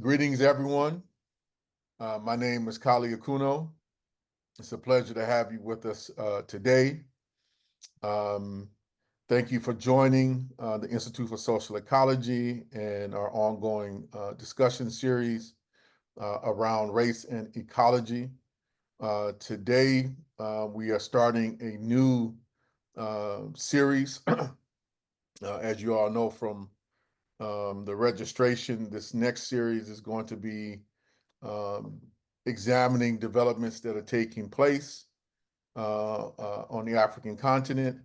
Greetings, everyone. My name is Kali Akuno. It's a pleasure to have you with us today. Thank you for joining the Institute for Social Ecology and our ongoing discussion series around race and ecology. Today, we are starting a new series. As you all know from the registration, this next series is going to be examining developments that are taking place on the African continent.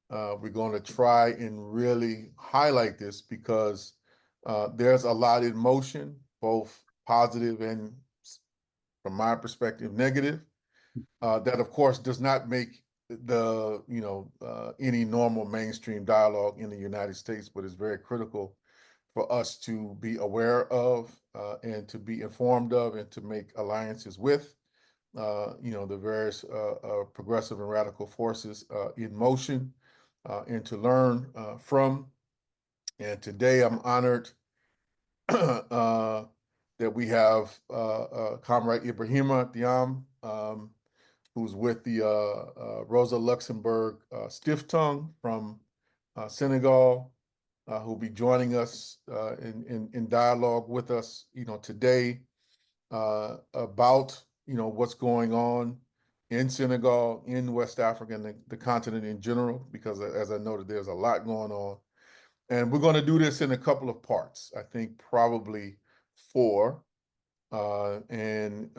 We're going to try and really highlight this because there's a lot in motion, both positive and, from my perspective, negative. That, of course, does not make the any normal mainstream dialogue in the United States, but is very critical for us to be aware of and to be informed of and to make alliances with, the various progressive and radical forces in motion and to learn from. And today I'm honored that we have Comrade Ibrahima Thiam, who's with the Rosa Luxemburg Stiftung from Senegal, who'll be joining us in dialogue with us, today about, what's going on in Senegal, in West Africa, and the continent in general, because as I noted, there's a lot going on. And we're going to do this in a couple of parts, I think probably 4. And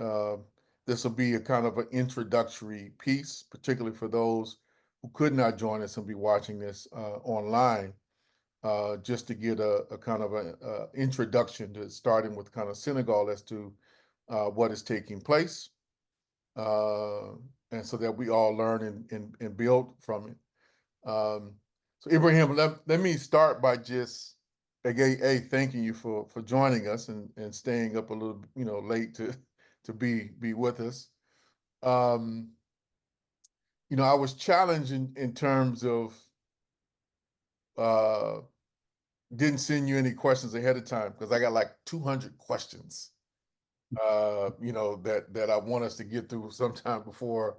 this will be a kind of an introductory piece, particularly for those who could not join us and be watching this online. Just to get a kind of an introduction to starting with kind of Senegal as to what is taking place, and so that we all learn and build from it. So Ibrahim, let me start by just again thanking you for joining us and staying up a little late to be with us. I was challenged in terms of didn't send you any questions ahead of time because I got like 200 questions, that I want us to get through sometime before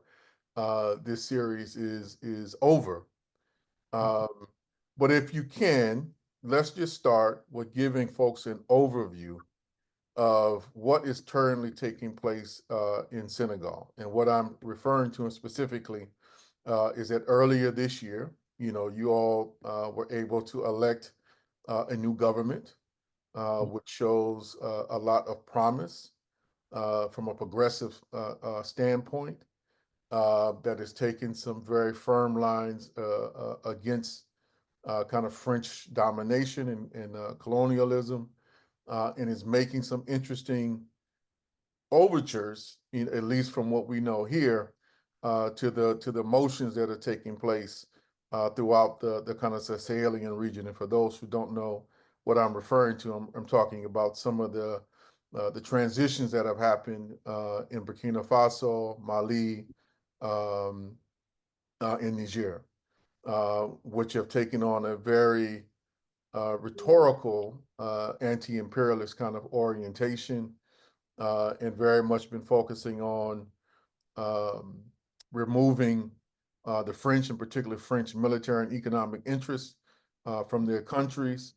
this series is over. But if you can, let's just start with giving folks an overview of what is currently taking place in Senegal. And what I'm referring to specifically is that earlier this year, you all were able to elect a new government, which shows a lot of promise from a progressive standpoint, that has taken some very firm lines against kind of French domination and colonialism, and is making some interesting overtures, at least from what we know here, to the motions that are taking place throughout the kind of Sahelian region. And for those who don't know what I'm referring to, I'm talking about some of the transitions that have happened in Burkina Faso, Mali, in Niger, which have taken on a very rhetorical anti-imperialist kind of orientation, and very much been focusing on removing the French, in particular French military and economic interests from their countries,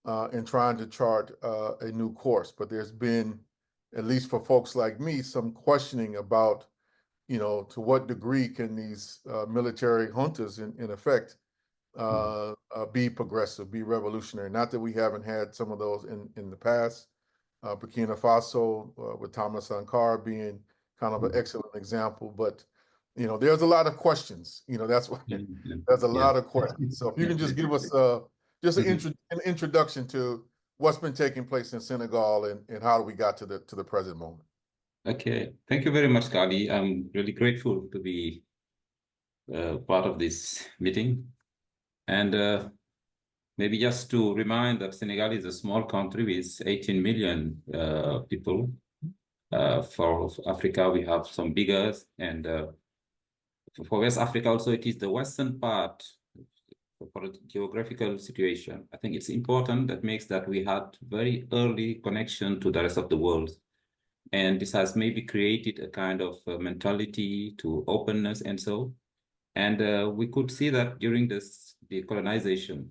and trying to chart a new course. But there's been, at least for folks like me, some questioning about, to what degree can these military juntas, in effect, be progressive, be revolutionary. Not that we haven't had some of those in the past. Burkina Faso, with Thomas Sankara being kind of an excellent example, but there's a lot of questions. That's why there's a lot of questions. So if you can just give us just an introduction to what's been taking place in Senegal and how we got to the present moment. Okay, thank you very much, Kali. I'm really grateful to be part of this meeting. And maybe just to remind that Senegal is a small country with 18 million people. For Africa, we have some bigger, and for West Africa also, it is the western part geographical situation. I think it's important that makes that we had very early connection to the rest of the world. And this has maybe created a kind of mentality to openness and so. And we could see that during the colonization,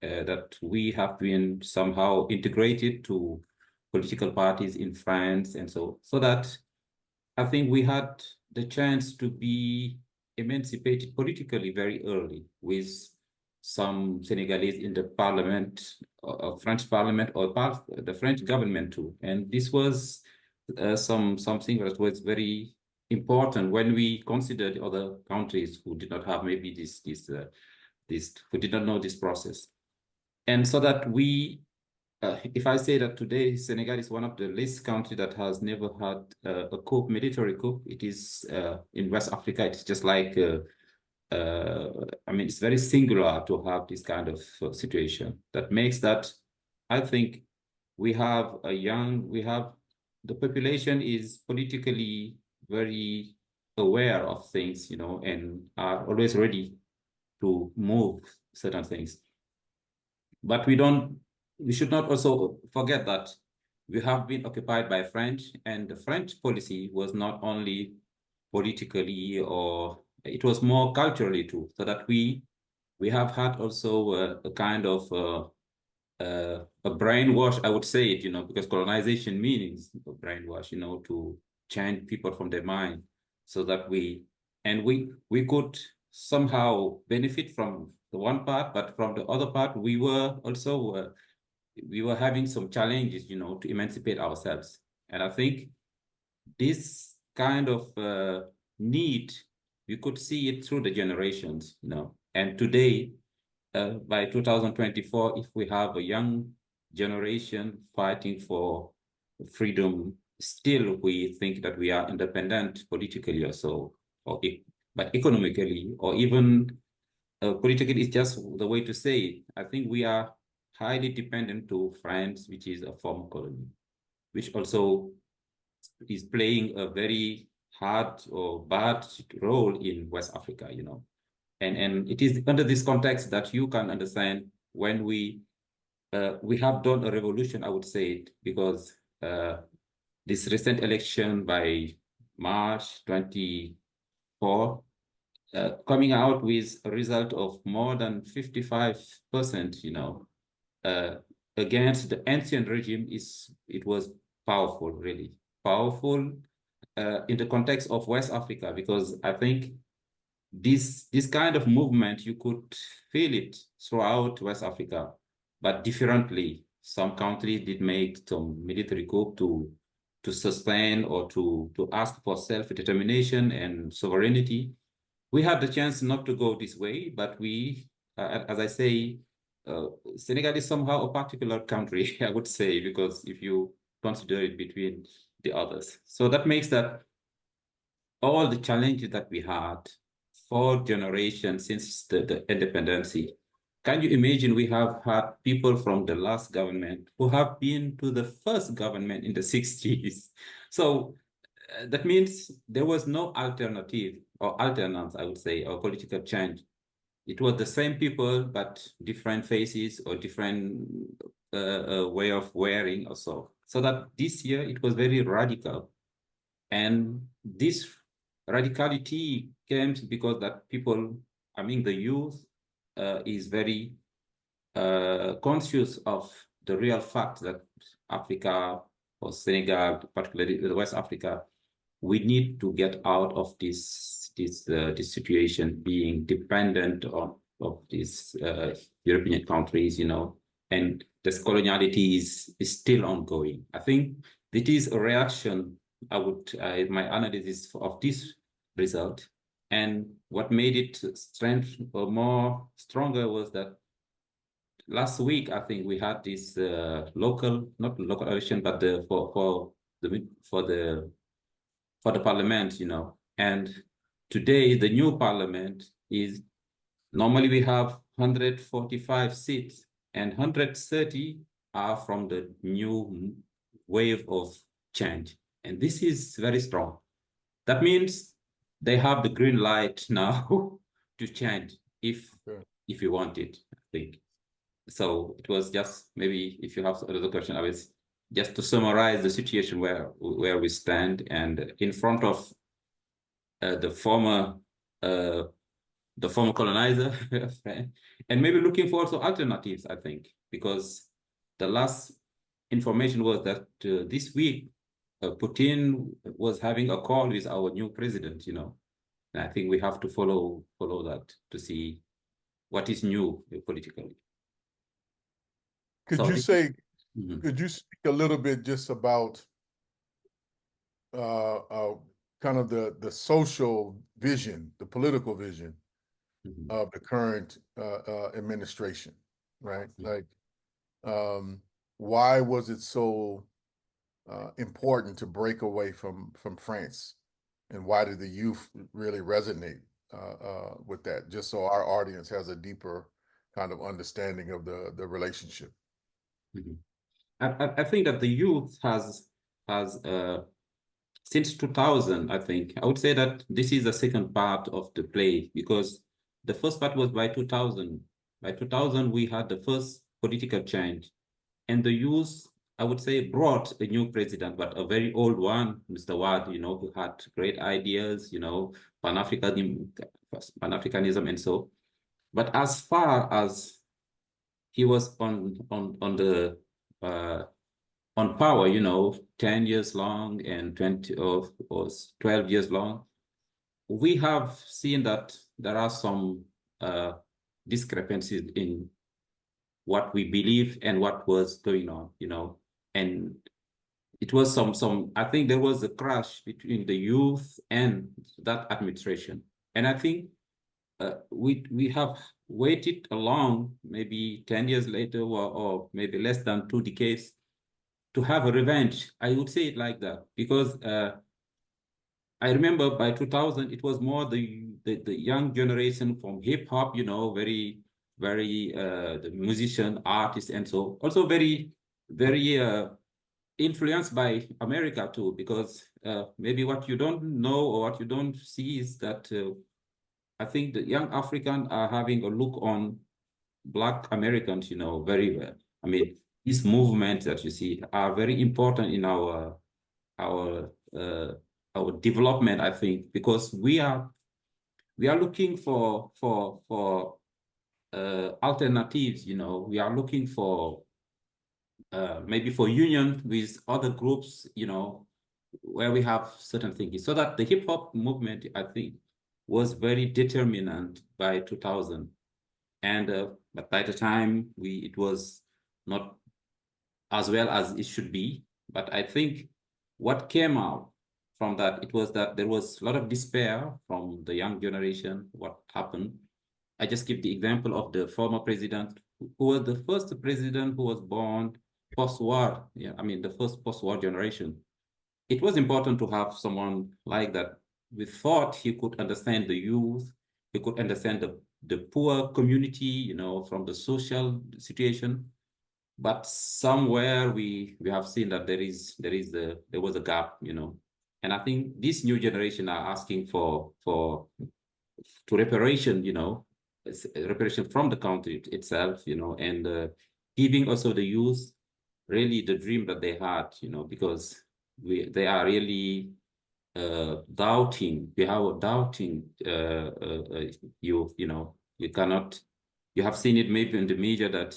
that we have been somehow integrated to political parties in France and so that I think we had the chance to be emancipated politically very early with some Senegalese in the parliament, French parliament, or the French government too. And this was something that was very important when we consider the other countries who did not have maybe who did not know this process. And so that we, if I say that today Senegal is one of the least countries that has never had a coup, military coup, it is in West Africa. It's just like, I mean, it's very singular to have this kind of situation that makes that, I think we have the population is politically very aware of things, and are always ready to move certain things. But we should not also forget that we have been occupied by French, and the French policy was not only politically, or it was more culturally too, so that we have had also a kind of a brainwash, I would say it, because colonization means brainwash, to change people from their mind, so that we could somehow benefit from the one part, but from the other part, we were also we were having some challenges, to emancipate ourselves. And I think this kind of need, you could see it through the generations, and today, by 2024, if we have a young generation fighting for freedom, still we think that we are independent politically or so, but economically, or even politically, is just the way to say it. I think we are highly dependent to France, which is a former colony, which also is playing a very hard or bad role in West Africa, And it is under this context that you can understand when we have done a revolution, I would say, because this recent election by March 24, coming out with a result of more than 55%, against the ancient regime, it was powerful, really powerful in the context of West Africa, because I think this kind of movement, you could feel it throughout West Africa, but differently. Some countries did make some military coup to sustain or to ask for self-determination and sovereignty. We had the chance not to go this way, but we, as I say, Senegal is somehow a particular country, I would say, because if you consider it between the others. So that makes that all the challenges that we had 4 generations since the independence. Can you imagine, we have had people from the last government who have been to the first government in the 60s. So that means there was no alternative or alternance, I would say, or political change. It was the same people, but different faces or different way of wearing or so. So that this year it was very radical. And this radicality came because that people, I mean, the youth is very conscious of the real fact that Africa, or Senegal, particularly West Africa, we need to get out of this situation, being dependent of these European countries, and this coloniality is still ongoing. I think it is a reaction. My analysis of this result, and what made it more stronger was that last week, I think we had this not local election, but for the parliament, and today the new parliament is, normally we have 145 seats, and 130 are from the new wave of change. And this is very strong. That means they have the green light now to change. If if you want it, I think. So it was just, maybe if you have another question, I was just to summarize the situation where we stand, and in front of the former colonizer, and maybe looking for also alternatives, I think, because the last information was that this week Putin was having a call with our new president, and I think we have to follow that to see what is new politically. Could So you say, Mhm. could you speak a little bit just about kind of the social vision, the political vision of the current administration, right? Like, why was it so important to break away from France, and why did the youth really resonate with that? Just so our audience has a deeper kind of understanding of the relationship. I think that the youth has since 2000, I think, I would say that this is the second part of the play, because the first part was by 2000. By 2000, we had the first political change, and the youth, I would say, brought a new president, but a very old one, Mr. Wad, who had great ideas, Pan-Africanism and so. But as far as he was on power, 10 years long and 20 or 12 years long, we have seen that there are some discrepancies in what we believe and what was going on, and it was I think there was a clash between the youth and that administration. And I think we have waited along, maybe 10 years later, or maybe less than 2 decades, to have a revenge. I would say it like that, because I remember by 2000, it was more the young generation from hip hop, very, very the musician, artists, and so also very, very influenced by America too, because maybe what you don't know or what you don't see is that I think the young Africans are having a look on Black Americans, very well. I mean, these movements that you see are very important in our uh, our development, I think, because we are looking for alternatives. We are looking for maybe for union with other groups, where we have certain things. So that the hip hop movement, I think, was very determinant by 2000. And but by the time it was not as well as it should be. But I think what came out from that, it was that there was a lot of despair from the young generation. What happened? I just give the example of the former president, who was the first president who was born post-war. Yeah, I mean, the first post-war generation. It was important to have someone like that. We thought he could understand the youth, he could understand the poor community, from the social situation. But somewhere we have seen that there was a gap, and I think this new generation are asking for reparation, reparation from the country itself, and giving also the youth really the dream that they had, because they are really doubting. We have a doubting youth, you cannot. You have seen it maybe in the media that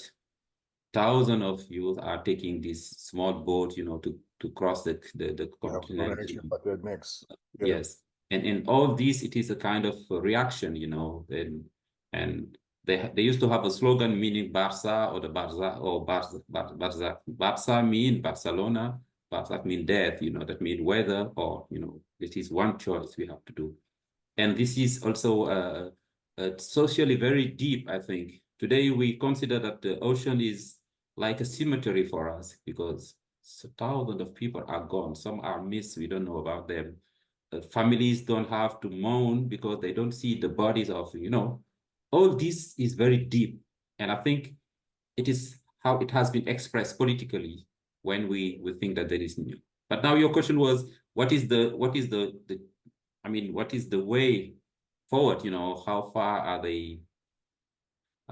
thousands of youth are taking this small boat, to cross the continent. But they're next. Yeah. Yes, and in all this, it is a kind of a reaction, and they used to have a slogan meaning Barca or the Barca or Barca. Barca mean Barcelona, Barca mean death, that mean weather, or it is one choice we have to do. And this is also socially very deep, I think. Today, we consider that the ocean is like a cemetery for us, because thousands of people are gone. Some are missed. We don't know about them. Families don't have to mourn because they don't see the bodies of, all this is very deep. And I think it is how it has been expressed politically when we think that there is new. But now your question was, what is the I mean, what is the way forward? How far are they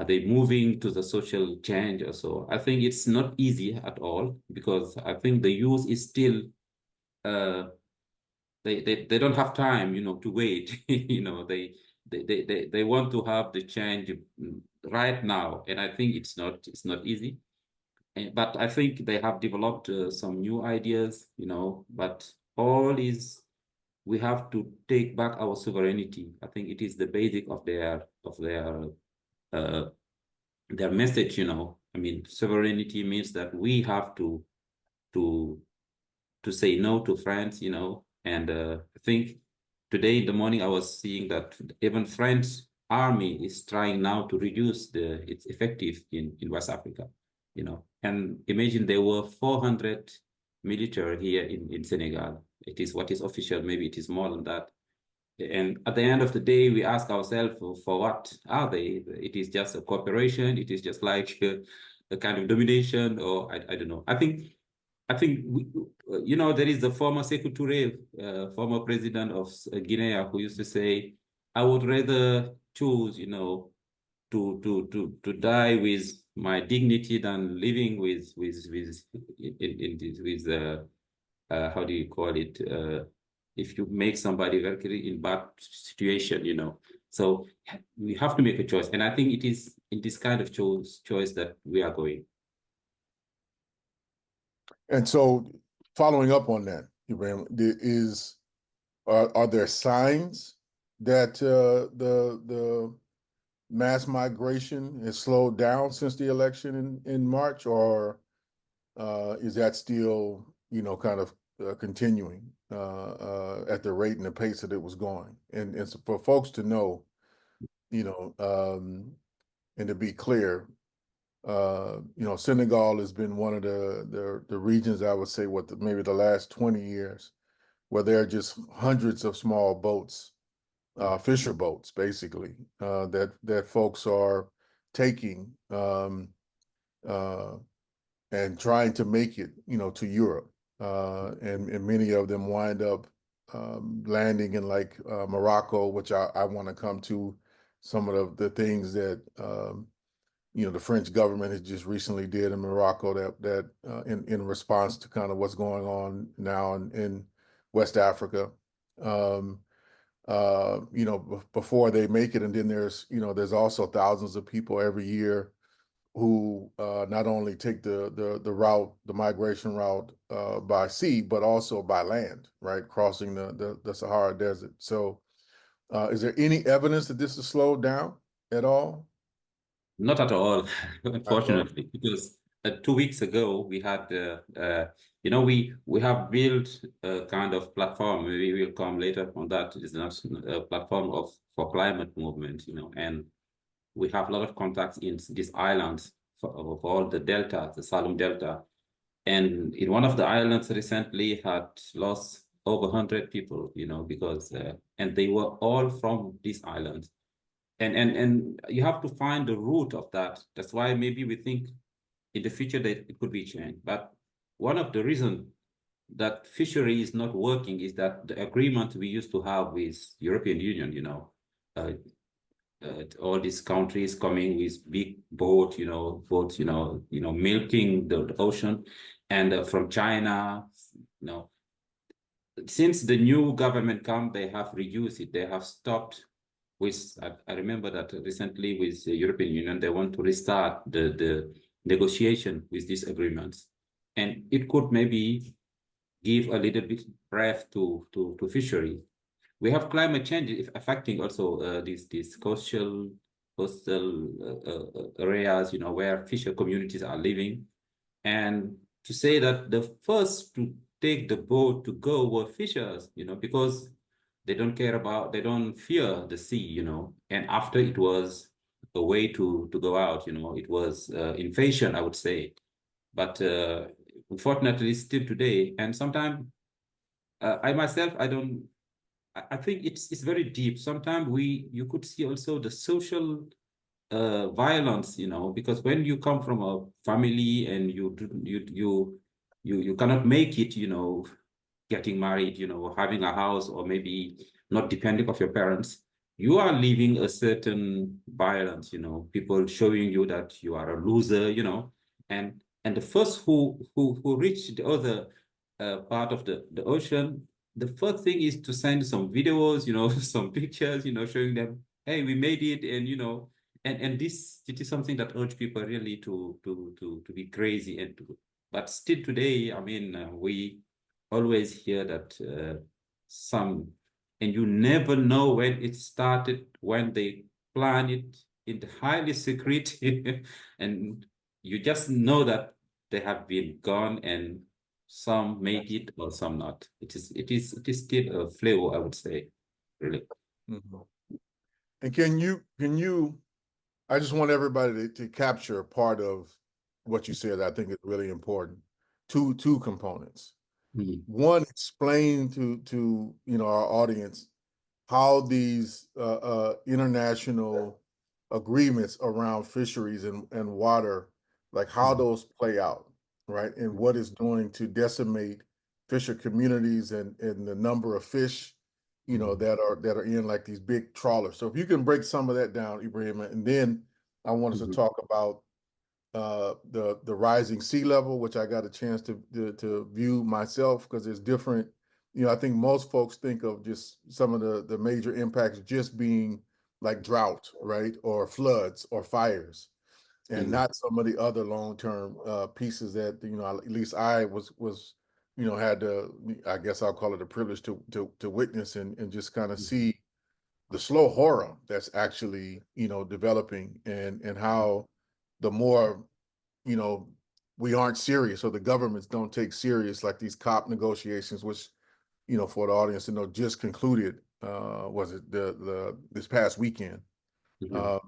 Are they moving to the social change or so? I think it's not easy at all, because I think the youth is still they don't have time, to wait. They want to have the change right now, and I think it's not easy. But I think they have developed some new ideas, but all is we have to take back our sovereignty. I think it is the basic of uh, their message. I mean, sovereignty means that we have to to say no to France. And I think today in the morning I was seeing that even French army is trying now to reduce its effective in West Africa. And imagine there were 400 military here in Senegal. It is what is official, maybe it is more than that. And at the end of the day, we ask ourselves, for what are they? It is just a cooperation. It is just like a kind of domination, or I don't know. I think there is the former Sekou Touré, former president of Guinea, who used to say, "I would rather choose, to die with my dignity than living with how do you call it, if you make somebody very in bad situation, So we have to make a choice, and I think it is in this kind of choice that we are going. And so, following up on that, Ibrahim, are there signs that the mass migration has slowed down since the election in March, or is that still, kind of continuing at the rate and the pace that it was going? And so for folks to know, and to be clear, Senegal has been one of the regions, I would say, maybe the last 20 years, where there are just hundreds of small boats, fisher boats, basically, that folks are taking and trying to make it, to Europe, and many of them wind up landing in like Morocco, which I want to come to some of the things that the French government has just recently did in Morocco that in response to kind of what's going on now in West Africa. Before they make it, and then there's also thousands of people every year who not only take the migration route by sea, but also by land, right, crossing the Sahara Desert. So, is there any evidence that this has slowed down at all? Not at all, unfortunately, because 2 weeks ago we had, we have built a kind of platform. We will come later on that. It's not a platform for climate movement, and we have a lot of contacts in these islands of all the delta, the Salom Delta, and in one of the islands recently had lost over 100 people, because and they were all from these islands. And you have to find the root of that. That's why maybe we think in the future that it could be changed. But one of the reasons that fishery is not working is that the agreement we used to have with European Union, all these countries coming with big boats, milking the ocean, and from China, since the new government come, they have reduced it. They have stopped. I remember that recently with the European Union, they want to restart the negotiation with these agreements, and it could maybe give a little bit breath to fishery. We have climate change affecting also these coastal areas, where fisher communities are living, and to say that the first to take the boat to go were fishers, because they don't fear the sea, and after it was a way to go out, it was invasion, I would say. But unfortunately, still today, and sometimes I myself, I think it's very deep. Sometimes you could see also the social violence, because when you come from a family and you cannot make it, getting married, having a house, or maybe not depending of your parents, you are living a certain violence, people showing you that you are a loser, and the first who reach the other part of the ocean, the first thing is to send some videos, some pictures, showing them, hey, we made it, and and this it is something that urge people really to be crazy and to, but still today, I mean, we always hear that some, and you never know when it started, when they plan it in the highly secret, and you just know that they have been gone, and some make it or some not. It is still a flavor, I would say, really. Mhm. And can you I just want everybody to capture part of what you said. I think is really important. Two components. Mhm. One, explain to our audience how these international agreements around fisheries and water, like how those play out, right? And what it's doing to decimate fisher communities and the number of fish, Mhm. that are in like these big trawlers. So if you can break some of that down, Ibrahim, and then I want us to Mhm. talk about the rising sea level, which I got a chance to view myself because there's different. I think most folks think of just some of the major impacts just being like drought, right, or floods or fires, and Mhm. not some of the other long-term pieces that at least I was had the, I guess I'll call it a privilege to witness and just kind of see the slow horror that's actually developing, and how the more you know, we aren't serious, or the governments don't take serious, like these COP negotiations, which, for the audience to know, just concluded, was it the this past weekend? Mhm. Uh,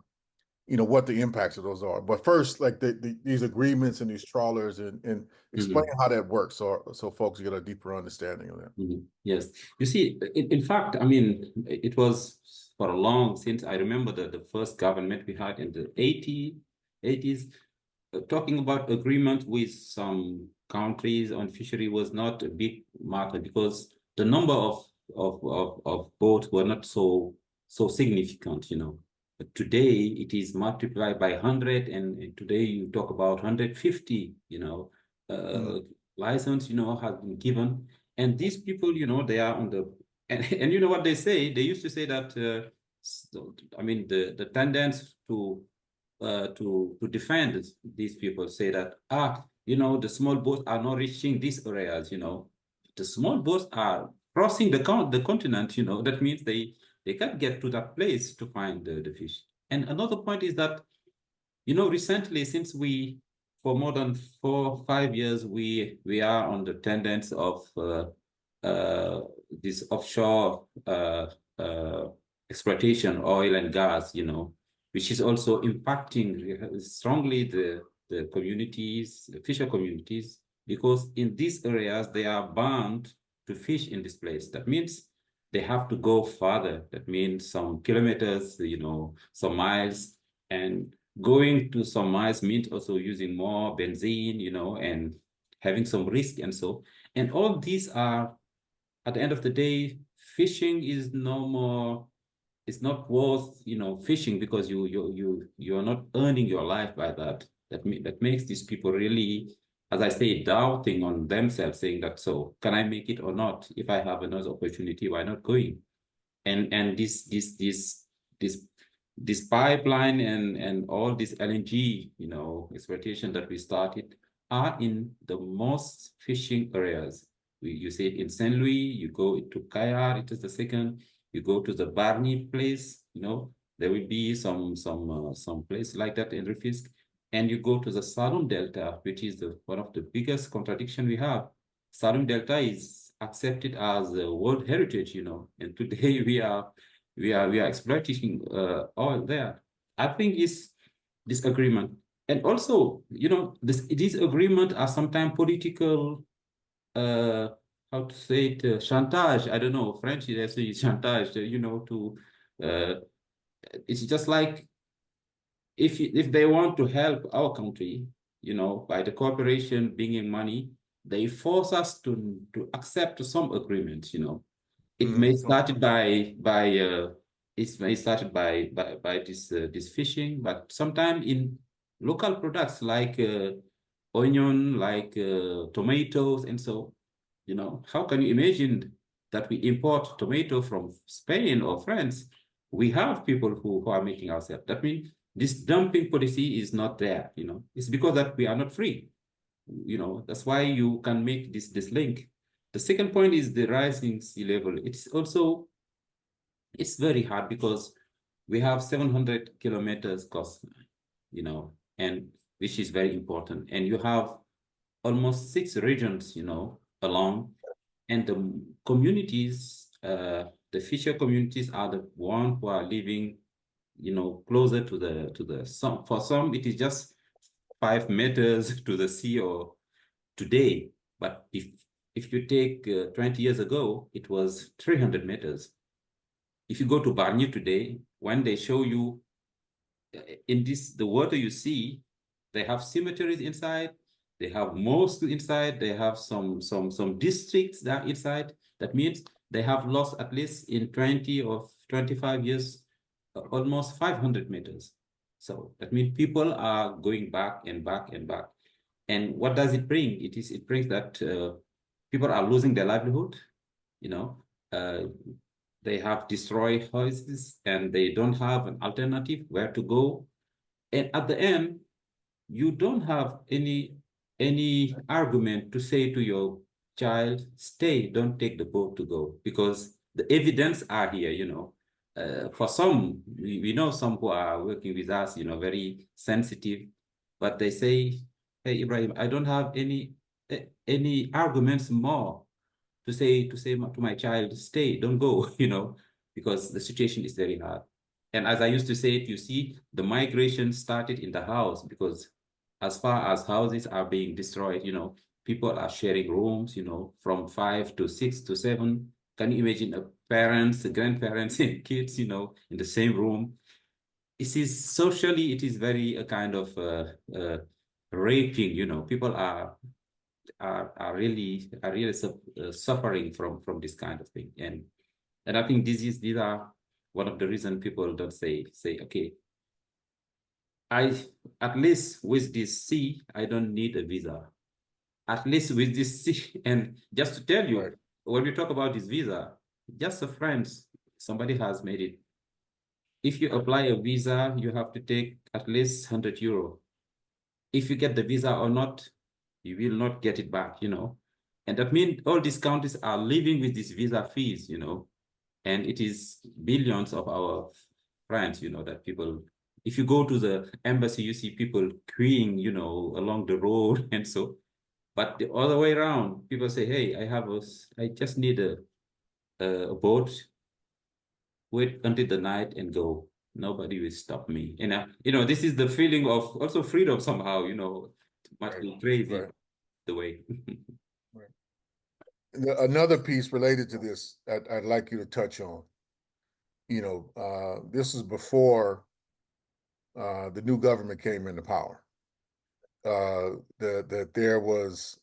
what the impacts of those are. But first, like these agreements and these trawlers, and explain Mhm. how that works, so folks get a deeper understanding of that. Mhm. Yes. You see, in fact, I mean, it was for a long since I remember the first government we had in the 80s, talking about agreement with some countries on fishery was not a big matter because the number of boats were not so significant, But today it is multiplied by 100, and today you talk about 150, Mm, uh, license, has been given. And these people, they are on the, and you know what they say? They used to say that, I mean, the tendency to defend these people say that, the small boats are not reaching these areas, the small boats are crossing the continent, that means they can't get to that place to find the fish. And another point is that, recently, since we, for more than 4 or 5 years, we are on the tendency of uh, this offshore exploitation, oil and gas, which is also impacting strongly the communities, the fisher communities, because in these areas they are bound to fish in this place. That means they have to go further. That means some kilometers, some miles, and going to some miles means also using more benzene, and having some risk and so. And all these are, at the end of the day, fishing is no more, it's not worth, fishing because you are not earning your life by that. That makes these people really, as I say, doubting on themselves, saying that, so can I make it or not? If I have another opportunity, why not going? And this this pipeline and all this LNG, exploitation that we started are in the most fishing areas. You see it in Saint Louis, you go to Kayar, it is the second. You go to the Barney place, there will be some place like that in Rufisque. And you go to the Salum Delta, which is one of the biggest contradiction we have. Salum Delta is accepted as a World Heritage, and today we are exploiting oil there. I think it's this agreement, and also, these agreement are sometimes political. Uh, how to say it? Chantage. I don't know. French, they say chantage. To uh, it's just like if they want to help our country, by the corporation bringing money, they force us to accept some agreements. It may mm, start by it started by this fishing, but sometimes in local products like onion, like tomatoes, and so, how can you imagine that we import tomato from Spain or France? We have people who are making ourselves. That means this dumping policy is not there. It's because that we are not free. That's why you can make this link. The second point is the rising sea level. It's very hard because we have 700 kilometers coast, and which is very important. And you have almost 6 regions, along, and the communities, the fisher communities are the one who are living, closer to the some. For some, it is just 5 meters to the sea or today. But if you take 20 years ago, it was 300 meters. If you go to Barnier today, when they show you the water you see, they have cemeteries inside, they have mosques inside, they have some districts that inside. That means they have lost, at least in 20 or 25 years, almost 500 meters. So that means people are going back and back and back. And what does it bring? It brings that people are losing their livelihood, uh, they have destroyed houses and they don't have an alternative where to go. And at the end, you don't have any argument to say to your child, stay, don't take the boat to go, because the evidence are here. For some, we know some who are working with us, very sensitive, but they say, hey, Ibrahim, I don't have any arguments more to say to my child, stay, don't go, because the situation is very hard. And as I used to say it, you see, the migration started in the house, because as far as houses are being destroyed, people are sharing rooms, from 5 to 6 to 7. Can you imagine parents, grandparents, and kids, in the same room? It is socially, it is very a kind of raping, people are really suffering from this kind of thing. And I think these are one of the reasons people don't say, okay, at least with this C, I don't need a visa. At least with this C, and just to tell you, right, when we talk about this visa, just a friend, somebody has made it. If you apply a visa, you have to take at least 100 euro. If you get the visa or not, you will not get it back, And that means all these countries are living with these visa fees, and it is billions of our friends, that people, if you go to the embassy, you see people queuing, along the road and so. But the other way around, people say, hey, I just need a boat, wait until the night and go. Nobody will stop me. This is the feeling of also freedom somehow, it must be crazy, right, the way. Right. Another piece related to this I'd like you to touch on. This is before the new government came into power. That there was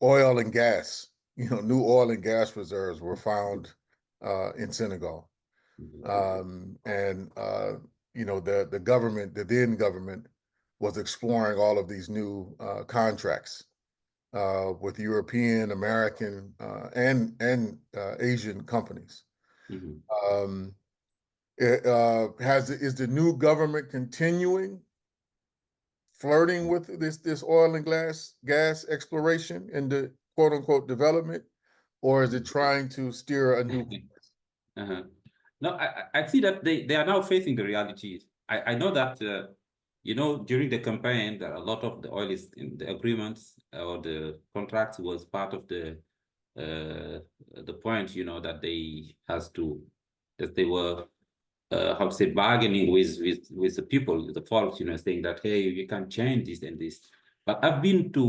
oil and gas, new oil and gas reserves were found in Senegal. And the government, the then government, was exploring all of these new contracts with European, American, and Asian companies. Mm-hmm. Is the new government continuing flirting with this oil and gas exploration and the quote unquote development, or is it trying to steer a new course? Uh-huh. No, I see that they are now facing the realities. I know that during the campaign, there are a lot of the oil is in the agreements or the contracts was part of the point, that they were how to say, bargaining with the people, the folks, saying that, hey, you can change this and this. But I've been to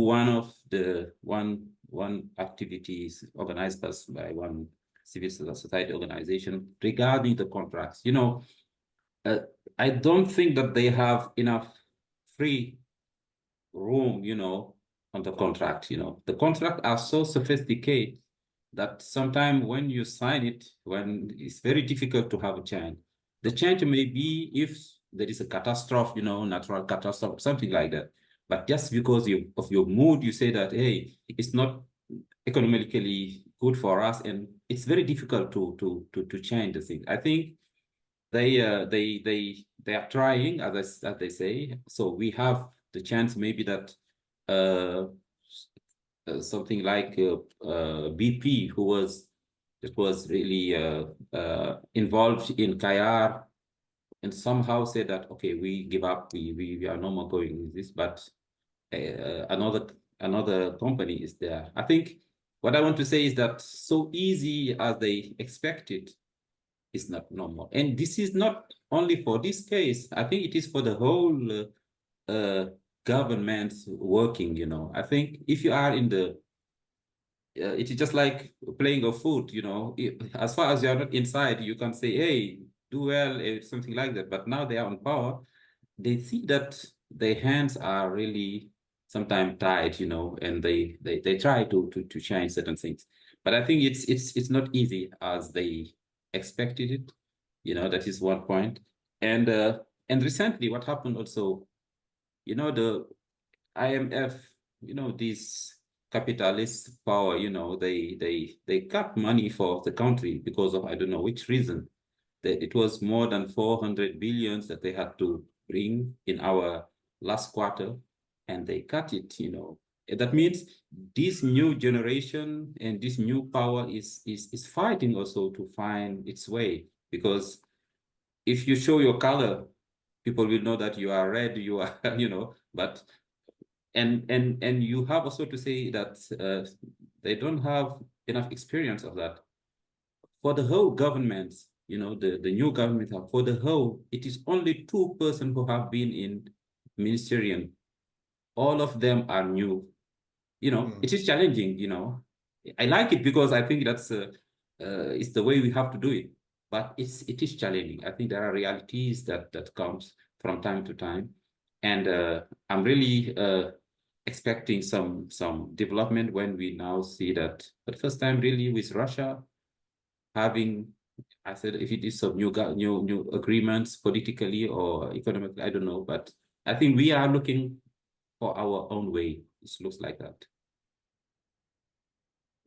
one activities organized by one civil society organization regarding the contracts. I don't think that they have enough free room, on the contract. The contracts are so sophisticated that sometimes when you sign it, when it's very difficult to have a change. The change may be if there is a catastrophe, natural catastrophe, something like that. But just because of your mood, you say that, hey, it's not economically good for us, and it's very difficult to change the thing. I think they are trying, as they say. So we have the chance maybe that uh, something like BP, that was really involved in Kayar, and somehow said that, okay, we give up, we are no more going with this, but another company is there. I think what I want to say is that so easy as they expected is not normal. And this is not only for this case. I think it is for the whole government working, I think if you are in the it is just like playing a foot, as far as you're not inside, you can say, hey, do well, something like that. But now they are on power, they see that their hands are really sometimes tied, and they try to change certain things. But I think it's not easy as they expected it. That is one point. And recently, what happened also, the IMF, this capitalist power, they cut money for the country because of I don't know which reason. It was more than 400 billions that they had to bring in our last quarter, and they cut it. And that means this new generation and this new power is fighting also to find its way, because if you show your color, people will know that you are red, you are, but and you have also to say that they don't have enough experience of that. For the whole government, the new government, for the whole, it is only 2% who have been in ministerial. All of them are new. It is challenging. I like it because I think that's it's the way we have to do it. But it is challenging. I think there are realities that comes from time to time, and I'm really expecting some development when we now see that for the first time, really, with Russia having, I said, if it is some new agreements politically or economically, I don't know, but I think we are looking for our own way. It looks like that.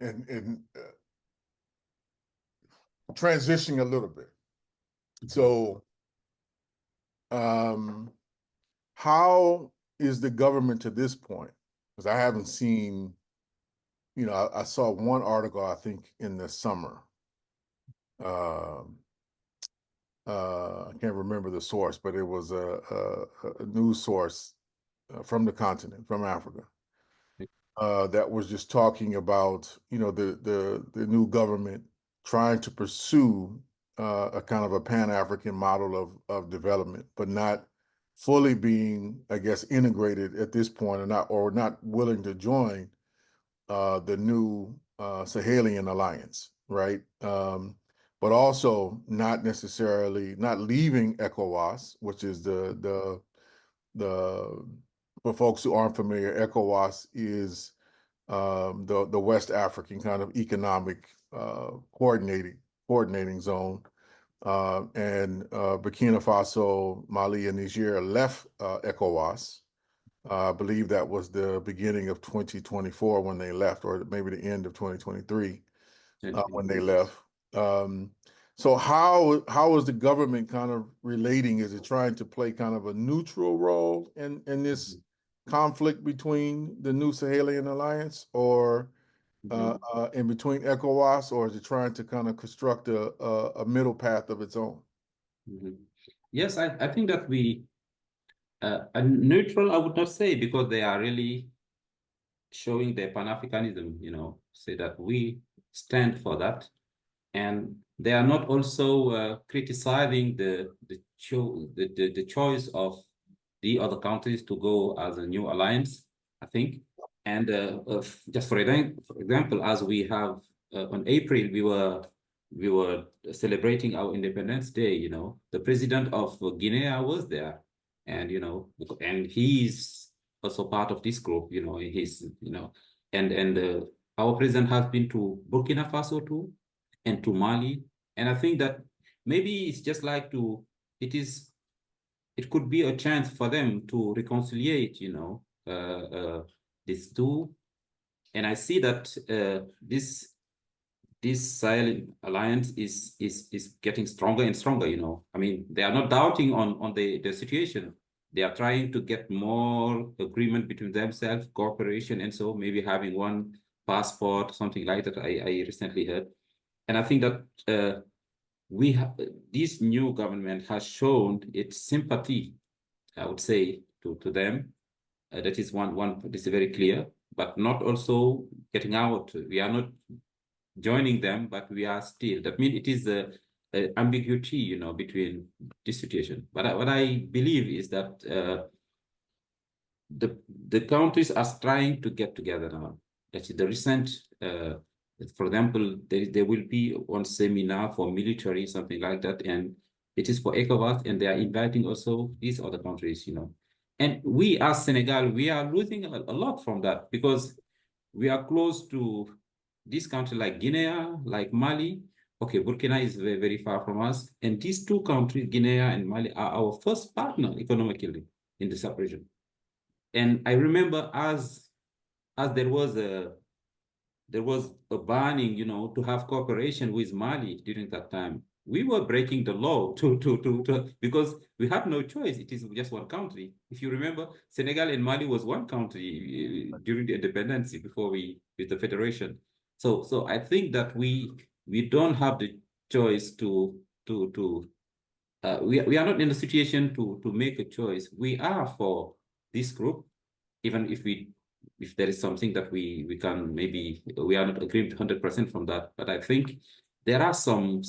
And transitioning a little bit. So, how is the government to this point? Because I haven't seen, I saw one article, I think, in the summer. I can't remember the source, but it was a news source from the continent, from Africa, that was just talking about, the new government trying to pursue a kind of a Pan-African model of development, but not fully being, I guess, integrated at this point, or not willing to join the new Sahelian alliance, right? But also not necessarily not leaving ECOWAS, which is the for folks who aren't familiar, ECOWAS is the West African kind of economic coordinating zone. And Burkina Faso, Mali, and Niger left ECOWAS. I believe that was the beginning of 2024 when they left, or maybe the end of 2023 when they left. So how is the government kind of relating? Is it trying to play kind of a neutral role in this conflict between the new Sahelian alliance, or in between ECOWAS, or is it trying to kind of construct a middle path of its own? Yes, I think that we a neutral, I would not say, because they are really showing their Pan-Africanism, say that we stand for that. And they are not also criticizing the choice of the other countries to go as a new alliance, I think. And just for example, as we have on April, we were celebrating our Independence Day. The president of Guinea was there, and and he's also part of this group. He's and our president has been to Burkina Faso too, and to Mali. And I think that maybe it's just like it could be a chance for them to reconciliate, these two. And I see that this Sahel alliance is getting stronger and stronger. I mean, they are not doubting on the situation. They are trying to get more agreement between themselves, cooperation, and so maybe having one passport, something like that. I recently heard, and I think that we have this new government has shown its sympathy, I would say, to them. That is one. This is very clear, but not also getting out. We are not joining them, but we are still. That means it is a ambiguity, between this situation. But what I believe is that the countries are trying to get together now. That is the recent. For example, there will be one seminar for military, something like that, and it is for ECOWAS, and they are inviting also these other countries, And we, as Senegal, we are losing a lot from that because we are close to this country like Guinea, like Mali. Okay, Burkina is very, very far from us. And these two countries, Guinea and Mali, are our first partner economically in the sub-region. And I remember as there was a banning, to have cooperation with Mali during that time. We were breaking the law because we had no choice. It is just one country. If you remember, Senegal and Mali was one country during the independence before with the federation. So I think that we don't have the choice we are not in a situation to make a choice. We are for this group, even if there is something that we can, maybe we are not agreeing 100% from that, but I think there are some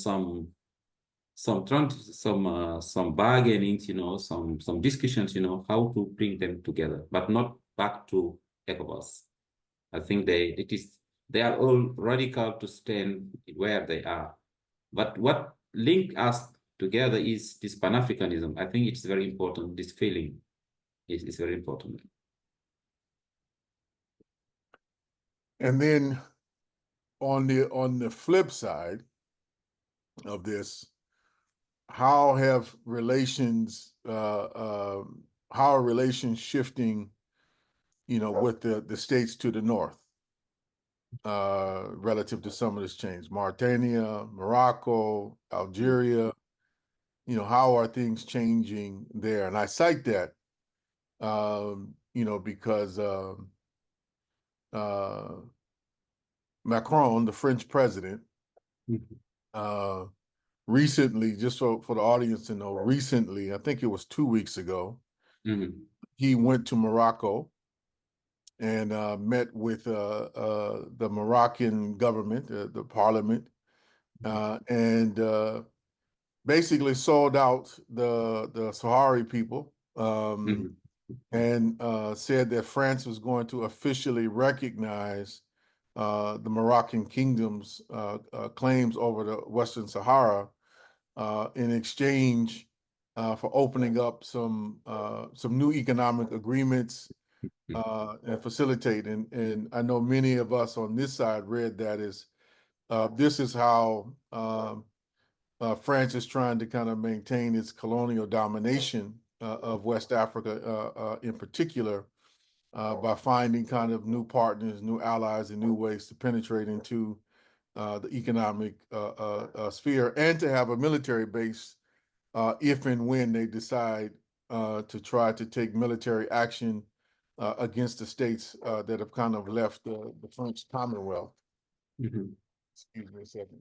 bargainings, some discussions, how to bring them together, but not back to ECOWAS. I think they are all radical to stand where they are. But what link us together is this Pan-Africanism. I think it's very important. This feeling is very important. And then on the flip side of this, how have relations how are relations shifting, with the states to the north relative to some of this change? Mauritania, Morocco, Algeria, how are things changing there? And I cite that because Macron, the French president, recently, just for the audience to know, recently, I think it was 2 weeks ago, he went to Morocco and met with the Moroccan government, the parliament, and basically sold out the Sahrawi people, and said that France was going to officially recognize the Moroccan kingdom's claims over the Western Sahara in exchange for opening up some new economic agreements and facilitate. And I know many of us on this side read that as this is how France is trying to kind of maintain its colonial domination of West Africa in particular, by finding kind of new partners, new allies, and new ways to penetrate into the economic sphere, and to have a military base if and when they decide to try to take military action against the states that have kind of left the French Commonwealth. Excuse me a second.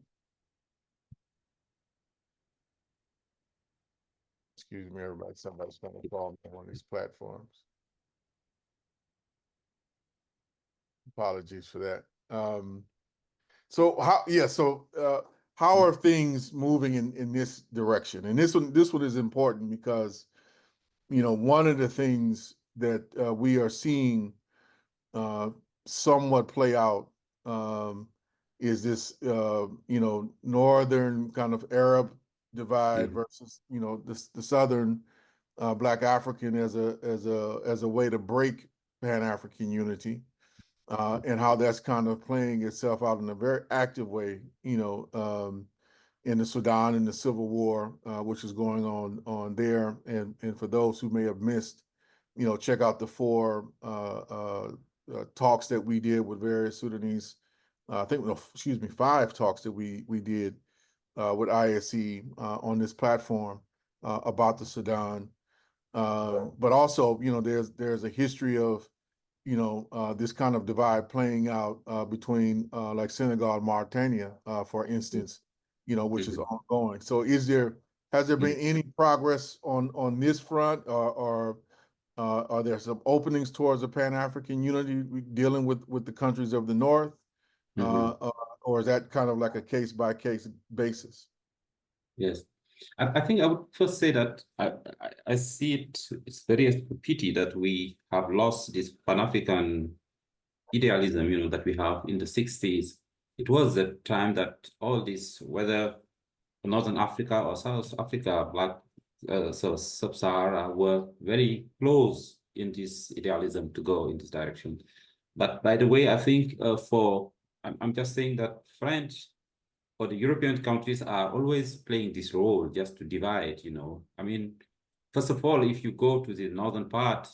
Excuse me, everybody. Somebody's trying to call me on these platforms. Apologies for that. So how are things moving in this direction? And this one is important because, one of the things that we are seeing somewhat play out is this, northern kind of Arab divide versus, the southern Black African as a way to break Pan-African unity. and how that's kind of playing itself out in a very active way, in the Sudan and the civil war, which is going on there. And for those who may have missed, check out the four talks that we did with various Sudanese. I think, no, excuse me, five talks that we did with ISE on this platform about the Sudan. But also, there's a history of this kind of divide playing out between like Senegal and Mauritania, for instance, which is Mhm. ongoing. So has there been any progress on this front, or are there some openings towards a Pan-African unity dealing with the countries of the North, uh, Mhm. uh, or is that kind of like a case-by-case basis? Yes. I think I would first say that I see it's very a pity that we have lost this Pan-African idealism, that we have in the 60s. It was the time that all this, whether Northern Africa or South Africa, Black, so Sub-Sahara, were very close in this idealism to go in this direction. But by the way, I think I'm just saying that French or the European countries are always playing this role just to divide. I mean, first of all, if you go to the northern part,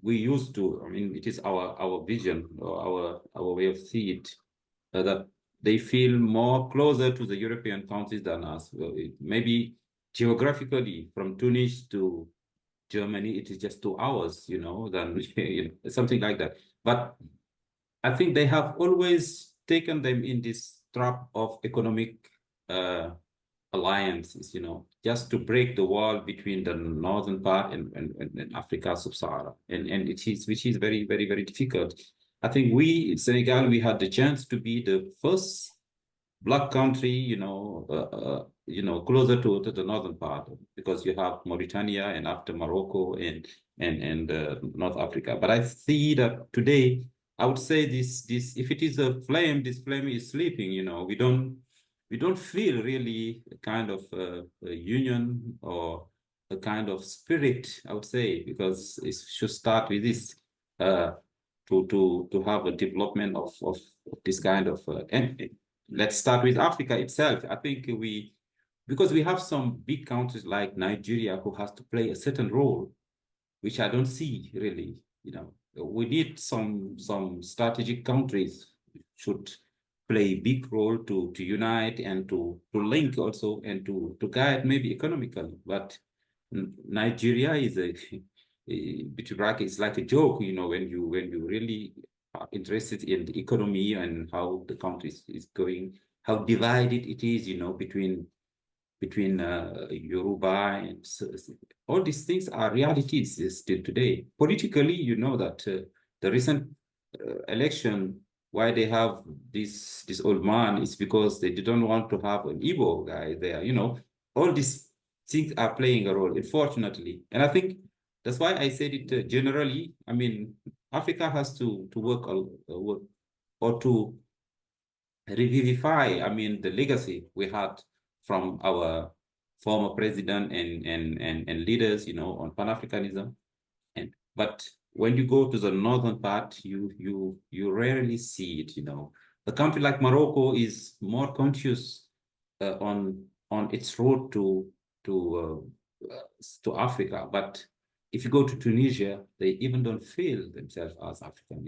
we used to, I mean, it is our vision or our way of see it, that they feel more closer to the European countries than us. Well, maybe geographically from Tunis to Germany, it is just 2 hours, than something like that. But I think they have always taken them in this trap of economic uh, alliances, just to break the wall between the northern part and Africa sub-Sahara. And which is very, very, very difficult. I think we in Senegal, we had the chance to be the first Black country, closer to the northern part, because you have Mauritania and after Morocco and North Africa. But I see that today, I would say this if it is a flame, this flame is sleeping. We don't feel really a kind of a union or a kind of spirit, I would say, because it should start with this. Uh, to have a development of this kind of and let's start with Africa itself. I think because we have some big countries like Nigeria who has to play a certain role, which I don't see really. We need some strategic countries should play a big role to unite and to link also and to guide maybe economically. But Nigeria is a Bituraki is like a joke, when you really are interested in the economy and how the country is going, how divided it is, between Yoruba and all these things are realities still today. Politically, you know that the recent election, why they have this old man is because they didn't want to have an Igbo guy there. All these things are playing a role, unfortunately, and I think that's why I said it generally. I mean, Africa has to work or to revivify, I mean, the legacy we had from our former president and leaders, on Pan-Africanism. But when you go to the northern part, you rarely see it. A country like Morocco is more conscious on its road to Africa, but if you go to Tunisia, they even don't feel themselves as African.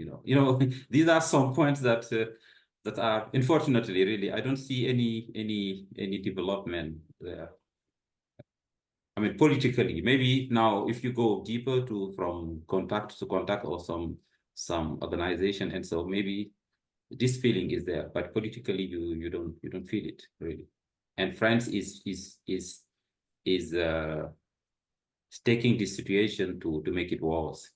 These are some points that are unfortunately, really, I don't see any development there. I mean, politically, maybe now if you go deeper from contact to contact or some organization, and so maybe this feeling is there, but politically you don't feel it really. And France is taking this situation to make it worse.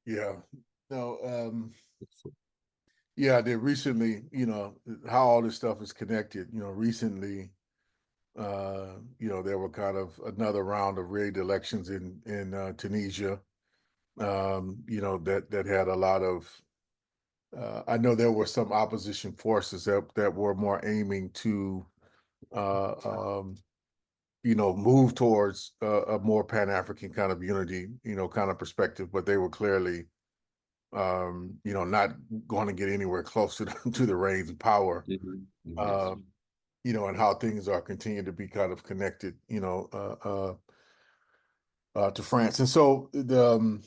Yeah. No. Yeah, they recently, how all this stuff is connected. Recently, there were kind of another round of rigged elections in Tunisia. That had a lot of. I know there were some opposition forces that were more aiming to, uh, um, move towards a more Pan-African kind of unity, kind of perspective, but they were clearly, not going to get anywhere close to the reins of power, Yes. and how things are continuing to be kind of connected, to France. And so the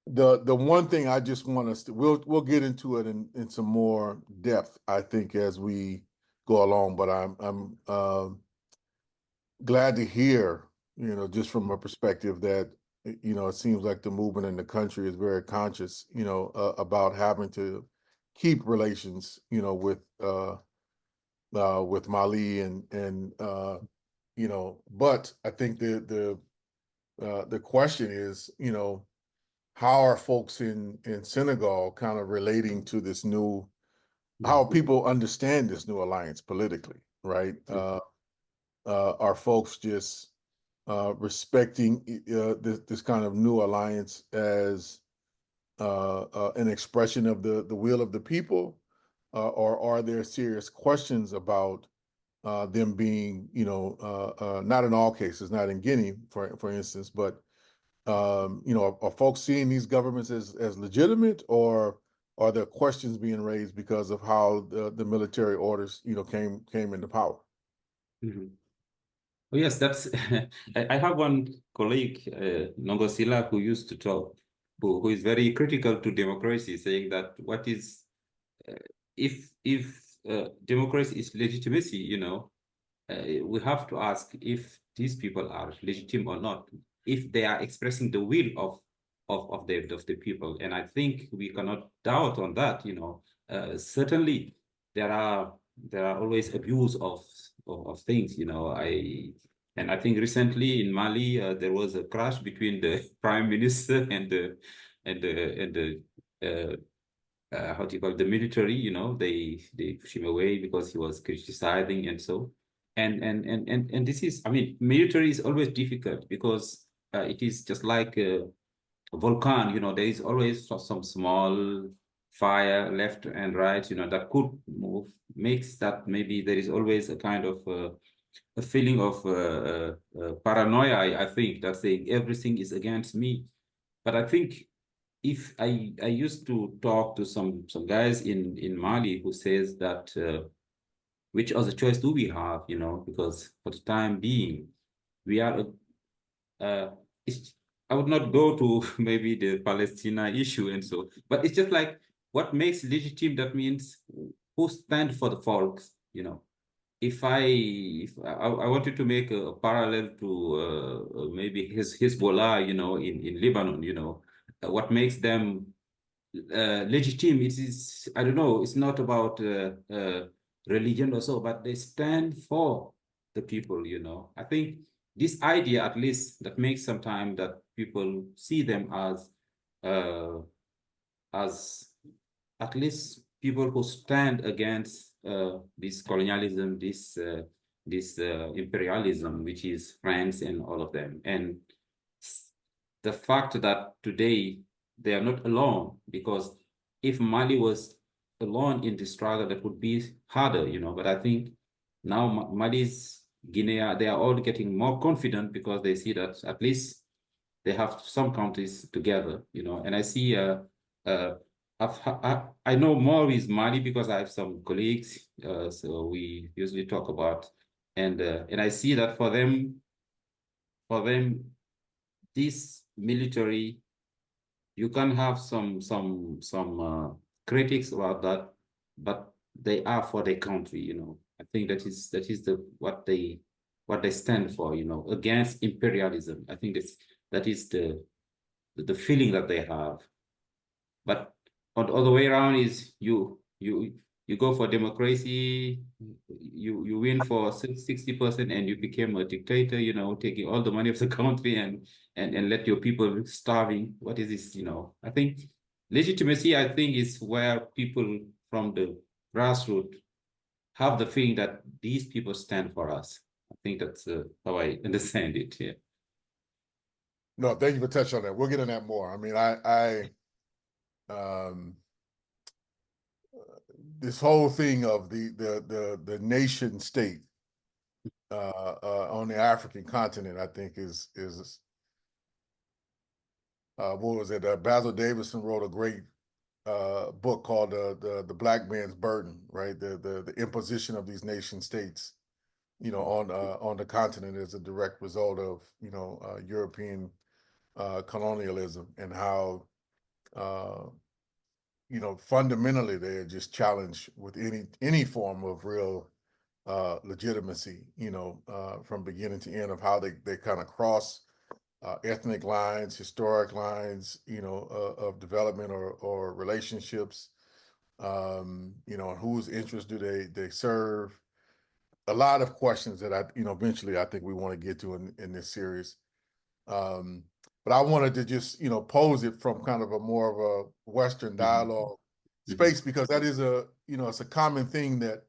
one thing I just want us to, we'll get into it in some more depth, I think, as we go along. But I'm glad to hear, just from a perspective that, it seems like the movement in the country is very conscious, about having to keep relations, with Mali but I think the question is, how are folks in Senegal kind of relating to this new, how people understand this new alliance politically, right? Are folks just respecting this kind of new alliance as an expression of the will of the people, or are there serious questions about them being, not in all cases, not in Guinea, for instance, but are folks seeing these governments as legitimate, or are there questions being raised because of how the military orders, came into power? Oh, yes, that's. I have one colleague, Nongosila, who used to talk, who is very critical to democracy, saying that what is, if democracy is legitimacy, we have to ask if these people are legitimate or not, if they are expressing the will of the people. And I think we cannot doubt on that. Certainly there are always abuse of things. I think recently in Mali there was a clash between the prime minister and the how do you call it, the military. They push him away because he was criticizing and so. And this is, I mean, military is always difficult because it is just like a volcano. There is always some small fire left and right, that could move, makes that maybe there is always a kind of a feeling of paranoia, I think, that saying everything is against me. But I think if I used to talk to some guys in Mali who says that which other choice do we have, because for the time being we are I would not go to maybe the Palestina issue and so, but it's just like what makes legitimate, that means who stand for the folks. If I wanted to make a parallel to maybe Hezbollah, in Lebanon, what makes them legitimate, it is, I don't know, it's not about religion or so, but they stand for the people. I think this idea, at least, that makes sometimes that people see them as at least people who stand against this colonialism, this imperialism, which is France and all of them. And the fact that today they are not alone, because if Mali was alone in the struggle, that would be harder, But I think now Mali's, Guinea, they are all getting more confident because they see that at least they have some countries together, And I see, I know more with Mali because I have some colleagues, so we usually talk about, and I see that for them, this military, you can have some critics about that, but they are for their country. I think that is what they stand for, against imperialism. I think that is the feeling that they have. But on the other way around is you go for democracy, you win for 60% and you became a dictator, taking all the money of the country and let your people starving. What is this, I think legitimacy, I think, is where people from the grassroots have the feeling that these people stand for us. I think that's how I understand it. Yeah. No, thank you for touching on that. We'll get on that more. I mean, this whole thing of the nation state, on the African continent, I think is what was it? Basil Davidson wrote a great book called the Black Man's Burden, right? The imposition of these nation states, on the continent as a direct result of European colonialism, and how fundamentally they're just challenged with any form of real legitimacy, from beginning to end, of how they kind of cross ethnic lines, historic lines, of development or relationships, whose interests do they serve? A lot of questions that eventually I think we want to get to in this series. But I wanted to just, pose it from kind of a more of a Western dialogue space, because that is it's a common thing that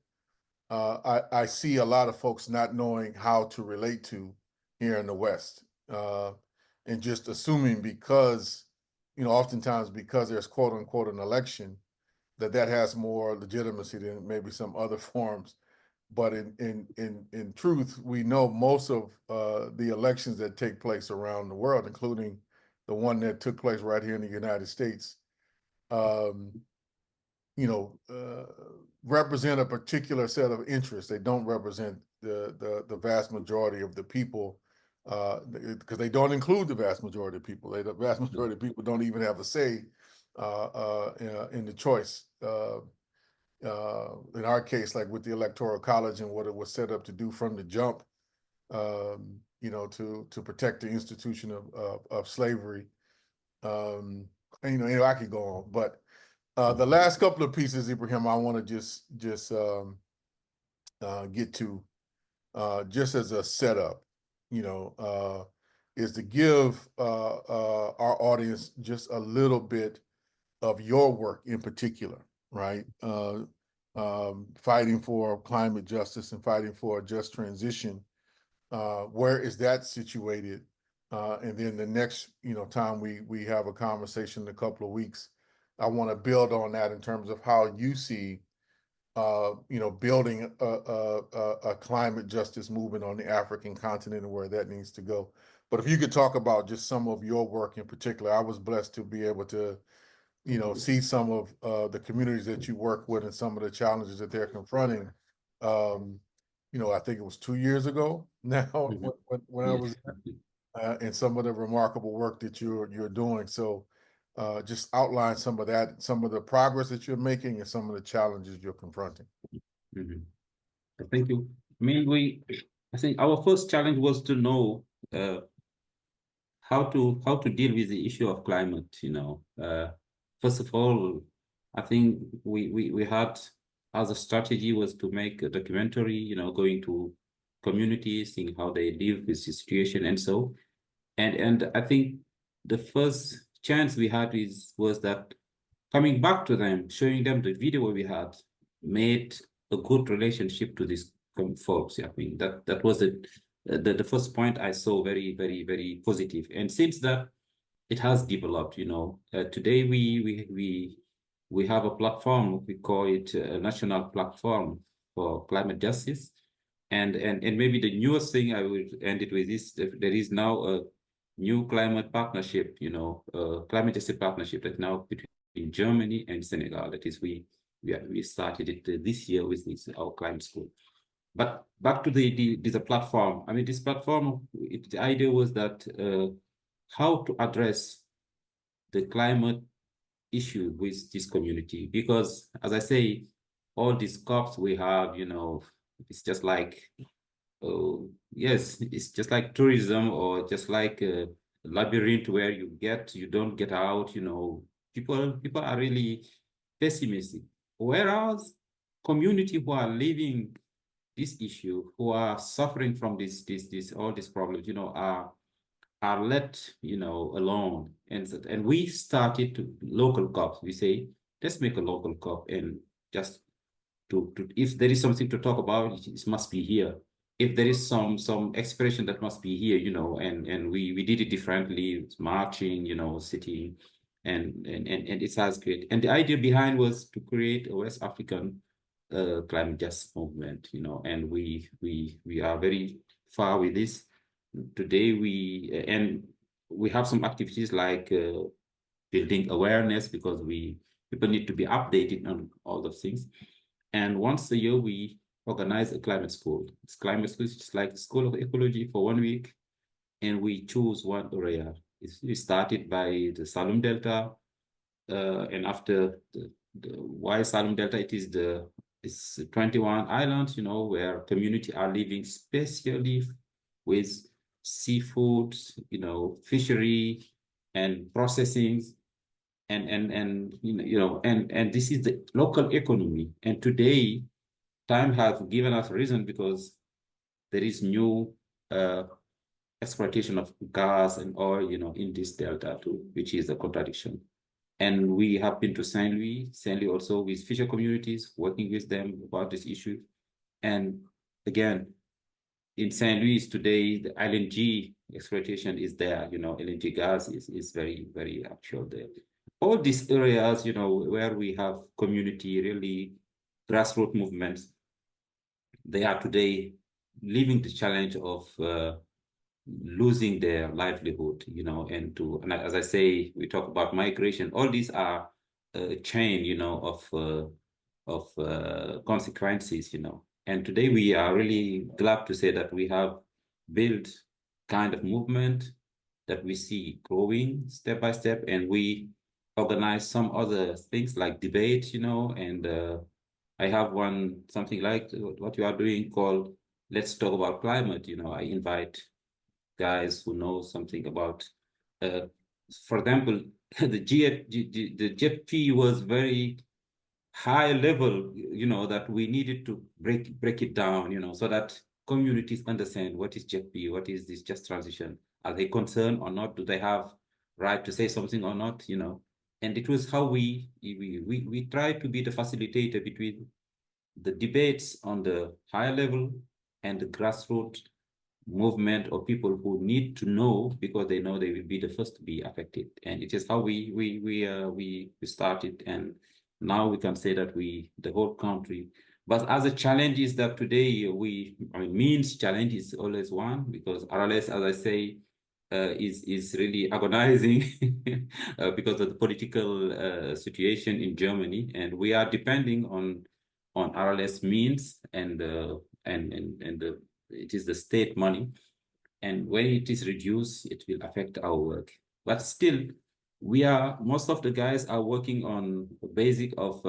I see a lot of folks not knowing how to relate to here in the West, and just assuming because, oftentimes because there's quote unquote an election, that has more legitimacy than maybe some other forms. But in truth, we know most of the elections that take place around the world, including the one that took place right here in the United States, um, represent a particular set of interests. They don't represent the vast majority of the people, because they don't include the vast majority of people. The vast majority of people don't even have a say in the choice. In our case, like with the Electoral College and what it was set up to do from the jump, to protect the institution of slavery. And I could go on, but the last couple of pieces, Ibrahim, I want to just get to, just as a setup, is to give our audience just a little bit of your work in particular, right? Fighting for climate justice and fighting for a just transition. Where is that situated? And then the next, time we have a conversation in a couple of weeks, I want to build on that in terms of how you see, building a climate justice movement on the African continent and where that needs to go. But if you could talk about just some of your work in particular, I was blessed to be able to, see some of the communities that you work with and some of the challenges that they're confronting. I think it was 2 years ago now when I was and some of the remarkable work that you're doing. So just outline some of that, some of the progress that you're making, and some of the challenges you're confronting. Thank you. I mean, I think our first challenge was to know how to deal with the issue of climate. First of all, I think we had, as a strategy, was to make a documentary, going to communities, seeing how they live with the situation, and so. And I think the first chance we had was that coming back to them, showing them the video we had, made a good relationship to these folks. I think that was the first point I saw very, very, very positive. And since that, it has developed. Today we have a platform. We call it a national platform for climate justice. And maybe the newest thing I will end it with is there is now a new climate partnership, climate justice partnership that now between Germany and Senegal. That is, we started it this year with our climate school. But back to this platform. I mean, this platform, the idea was that how to address the climate issue with this community, because as I say, all these COPs we have, it's just like, yes, it's just like tourism, or just like a labyrinth where you don't get out. People are really pessimistic, whereas community who are living this issue, who are suffering from all these problems, are let, alone. And we started local COPs. We say, let's make a local COP, and just to if there is something to talk about, it must be here. If there is some expression, that must be here, and we did it differently, marching, sitting, and it has great. And the idea behind was to create a West African climate justice movement, and we are very far with this. Today we have some activities like building awareness, because people need to be updated on all those things. And once a year we organize a climate school. It's climate school, it's like a school of ecology for 1 week, and we choose one area. We started by the Salum Delta, and after the why Salum Delta, it's 21 islands, where community are living spatially with seafood, fishery and processing, and this is the local economy. And today, time has given us reason, because there is new exploitation of gas and oil, in this delta too, which is a contradiction. And we have been to Saint Louis also with fisher communities, working with them about this issue. And again, in Saint Louis today, the LNG exploitation is there, LNG gas is very, very actual there. All these areas, where we have community, really grassroots movements, they are today living the challenge of losing their livelihood, and as I say, we talk about migration. All these are a chain, of consequences, And today we are really glad to say that we have built kind of movement that we see growing step by step, and we organize some other things like debate, and I have something like what you are doing called Let's Talk About Climate. I invite guys who know something about, for example, the GFP was very high level, that we needed to break it down, so that communities understand what is GFP, what is this just transition. Are they concerned or not? Do they have right to say something or not? And it was how we try to be the facilitator between the debates on the higher level and the grassroots movement of people who need to know, because they know they will be the first to be affected. And it is how we started, and now we can say that the whole country. But as a challenge is that today means challenge is always one, because RLS, as I say, is really agonizing because of the political situation in Germany, and we are depending on RLS means, and it is the state money, and when it is reduced, it will affect our work. But still, most of the guys are working on the basic of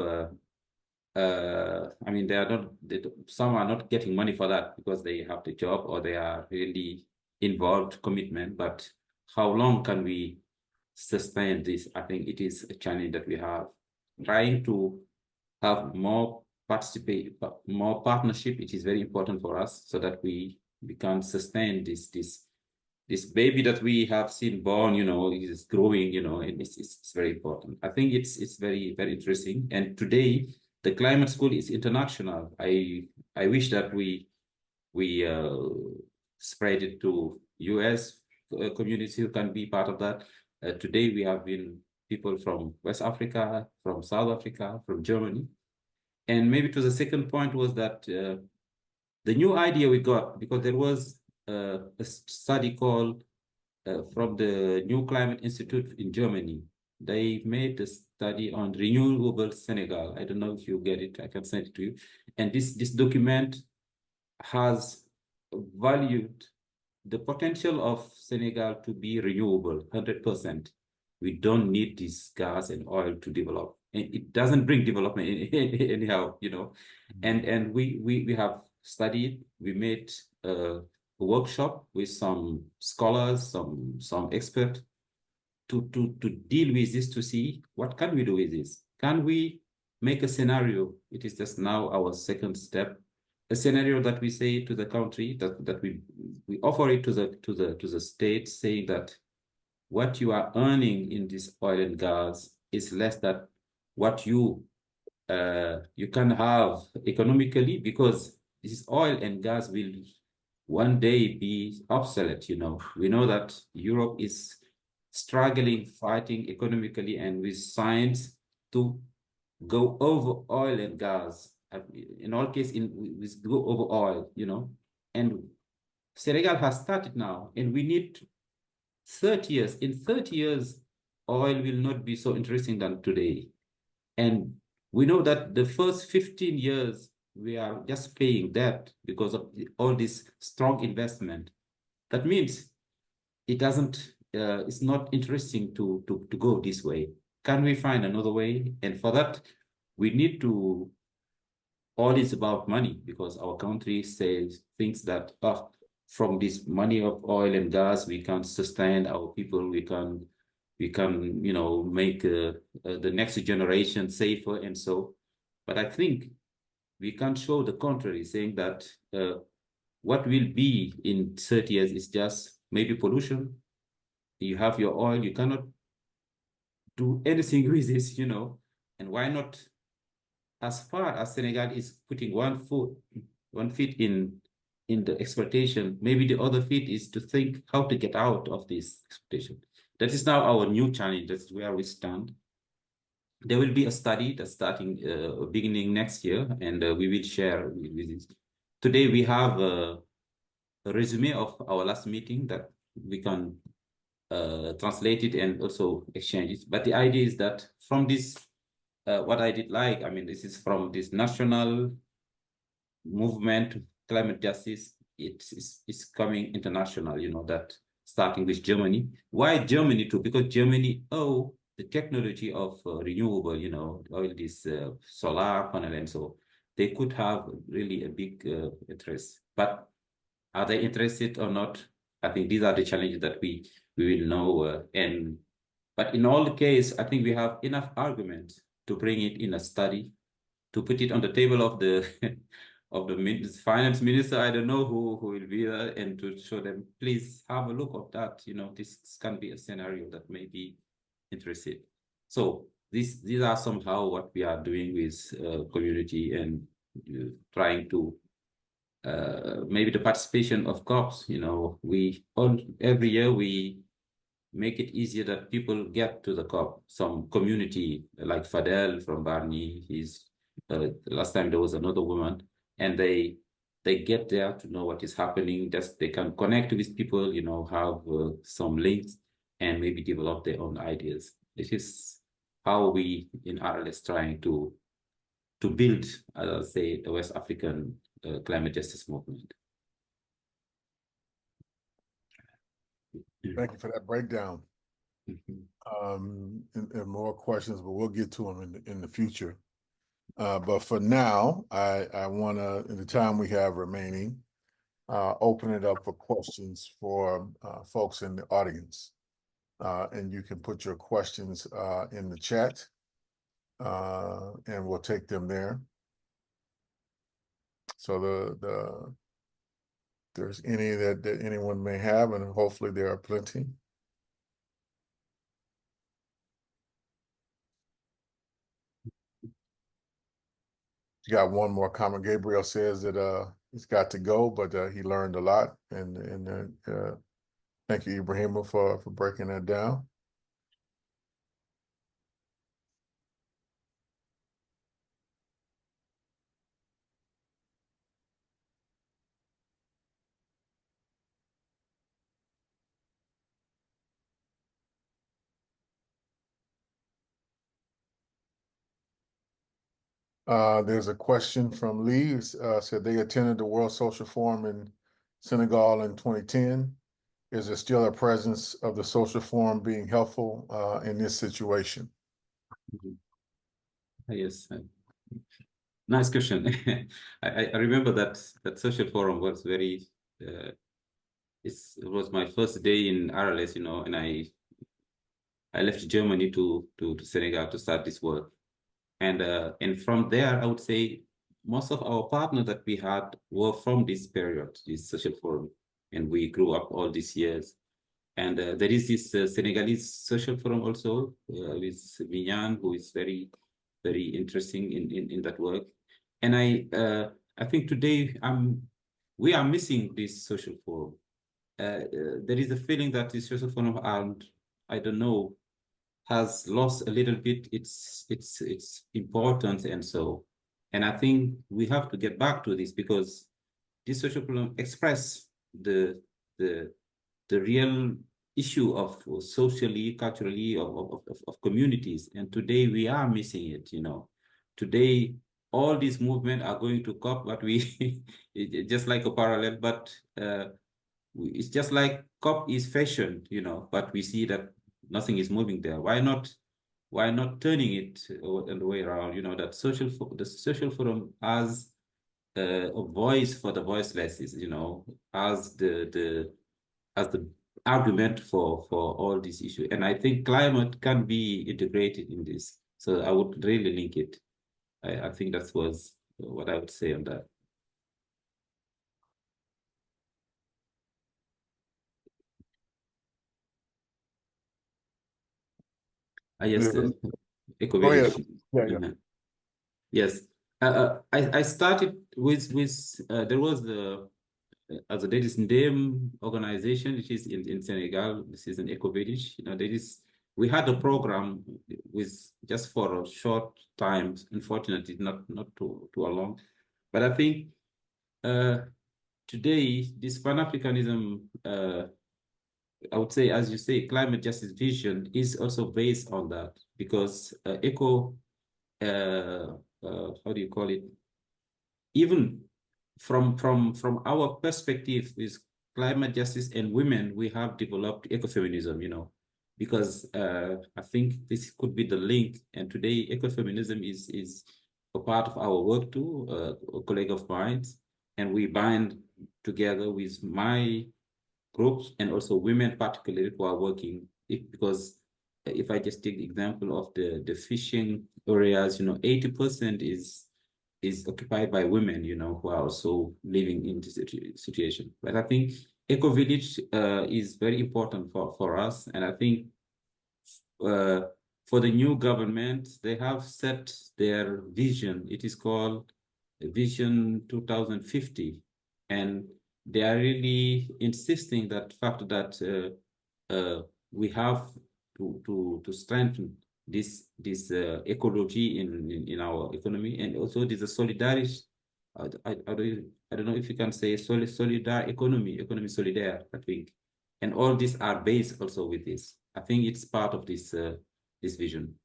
some are not getting money for that because they have the job or they are really involved commitment. But how long can we sustain this? I think it is a challenge that we have. Trying to have more partnership. It is very important for us, so that we can sustain this baby that we have seen born, is growing, and it's very important. I think it's very, very interesting. And today the climate school is international. I wish that we spread it to US community who can be part of that. Today we have been people from West Africa, from South Africa, from Germany. And maybe to the second point was that the new idea we got, because there was a study called from the New Climate Institute in Germany. They made a study on renewable Senegal. I don't know if you get it. I can send it to you. And this document has valued the potential of Senegal to be renewable, 100%. We don't need this gas and oil to develop. It doesn't bring development anyhow, And we have studied. We made a workshop with some scholars, some experts, to deal with this, to see what can we do with this. Can we make a scenario? It is just now our second step. A scenario that we say to the country, that we offer it to the state, saying that what you are earning in this oil and gas is less than what you can have economically, because this oil and gas will one day be obsolete. We know that Europe is struggling, fighting economically and with science to go over oil and gas. in all cases, we go over oil, and Senegal has started now, and we need 30 years. In 30 years, oil will not be so interesting than today. And we know that the first 15 years, we are just paying debt because of all this strong investment. That means it doesn't, it's not interesting to go this way. Can we find another way? And for that, we need to, all is about money, because our country thinks that from this money of oil and gas, we can sustain our people, we can make the next generation safer and so. But I think we can't show the contrary, saying that what will be in 30 years is just maybe pollution. You have your oil, you cannot do anything with this, and why not, as far as Senegal is putting one feet in the exploitation, maybe the other feet is to think how to get out of this exploitation. That is now our new challenge. That's where we stand. There will be a study that's starting beginning next year, and we will share with this. Today we have a resume of our last meeting that we can translate it and also exchange it. But the idea is that from this, what I did like, I mean, this is from this national movement to climate justice. It's coming international, that starting with Germany. Why Germany too? Because Germany, the technology of renewable, all this solar panel and so, they could have really a big interest. But are they interested or not? I think these are the challenges that we will know. But in all the case, I think we have enough arguments to bring it in a study, to put it on the table of the of the finance minister. I don't know who will be there, and to show them, please have a look at that. This can be a scenario that may be interested. So these are somehow what we are doing with community, and trying to maybe the participation of COPs. Every year we make it easier that people get to the COP. Some community like Fadel from Barney, last time there was another woman, and they get there to know what is happening. Just they can connect with people, have some links, and maybe develop their own ideas. This is how we in RLS trying to build, say, the West African climate justice movement. Thank you for that breakdown. And more questions, but we'll get to them in the future. But for now, I want to, in the time we have remaining, open it up for questions for folks in the audience. And you can put your questions in the chat, and we'll take them there. So there's any that anyone may have, and hopefully there are plenty. You got one more comment. Gabriel says that he's got to go, but he learned a lot, and thank you, Ibrahima, for breaking that down. There's a question from Lee. Said they attended the World Social Forum in Senegal in 2010. Is there still a presence of the social forum being helpful in this situation? Yes, nice question. I remember that social forum was very. It was my first day in RLS, and I left Germany to Senegal to start this work. And from there, I would say most of our partners that we had were from this period, this social forum, and we grew up all these years. And there is this Senegalese social forum also with Vignan, who is very, very interesting in that work. And I think today we are missing this social forum. There is a feeling that this social forum, and I don't know, has lost a little bit its importance, and so, And I think we have to get back to this, because this social problem express the real issue of socially, culturally, of communities. And today we are missing it, Today, all these movements are going to COP, but we, just like a parallel, but it's just like COP is fashion, but we see that nothing is moving there. Why not turning it the way around, that the social forum as a voice for the voiceless, as the argument for all these issues. And I think climate can be integrated in this. So I would really link it. I think that was what I would say on that. Yes, Go ahead. Yeah. Yes. I started with there was the as a ladies name organization, which is in Senegal. This is an eco village. We had a program with just for a short time, unfortunately, not too long. But I think today this Pan-Africanism, I would say, as you say, climate justice vision is also based on that, because how do you call it? Even from our perspective with climate justice and women, we have developed ecofeminism, because I think this could be the link. And today, ecofeminism is a part of our work too, a colleague of mine, and we bind together with my groups and also women particularly who are working, because if I just take the example of the fishing areas, 80% is occupied by women, who are also living in this situation. But I think Eco Village is very important for us. And I think for the new government, they have set their vision. It is called Vision 2050. And they are really insisting that fact that we have to strengthen this ecology in our economy, and also there's a solidarity. I don't know if you can say solidar economy solidaire, I think, and all these are based also with this. I think it's part of this this vision.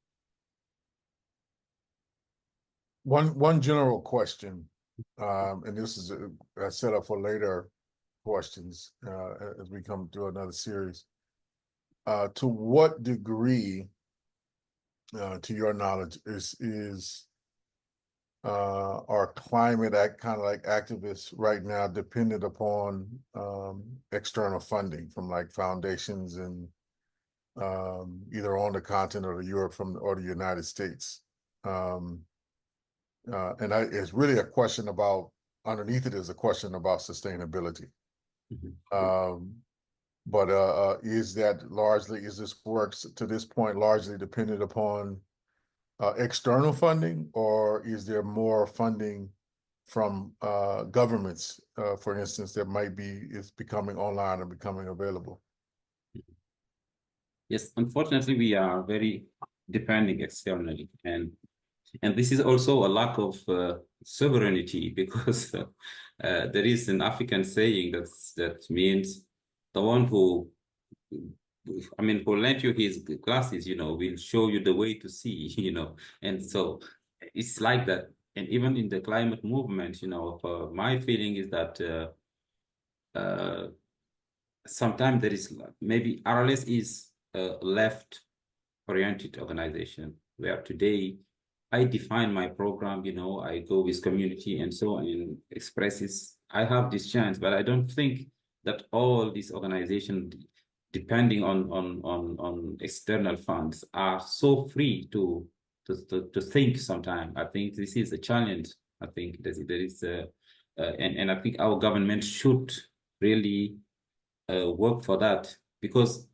One general question, and this is a setup for later questions as we come through another series. To what degree, to your knowledge, are climate kind of like activists right now dependent upon external funding from like foundations and either on the continent or Europe or the United States? It's really a question about, underneath it is a question about sustainability. But is this work to this point largely dependent upon external funding, or is there more funding from governments, for instance, that is becoming online or becoming available? Yes, unfortunately, we are very depending externally, and this is also a lack of sovereignty, because there is an African saying that means the one who lent you his glasses, will show you the way to see, and so it's like that. And even in the climate movement, my feeling is that sometimes there is maybe RLS is a left-oriented organization, where today I define my program, I go with community and so on, and expresses, I have this chance, but I don't think that all these organizations, depending on external funds, are so free to think sometimes. I think this is a challenge. I think there is and I think our government should really work for that, because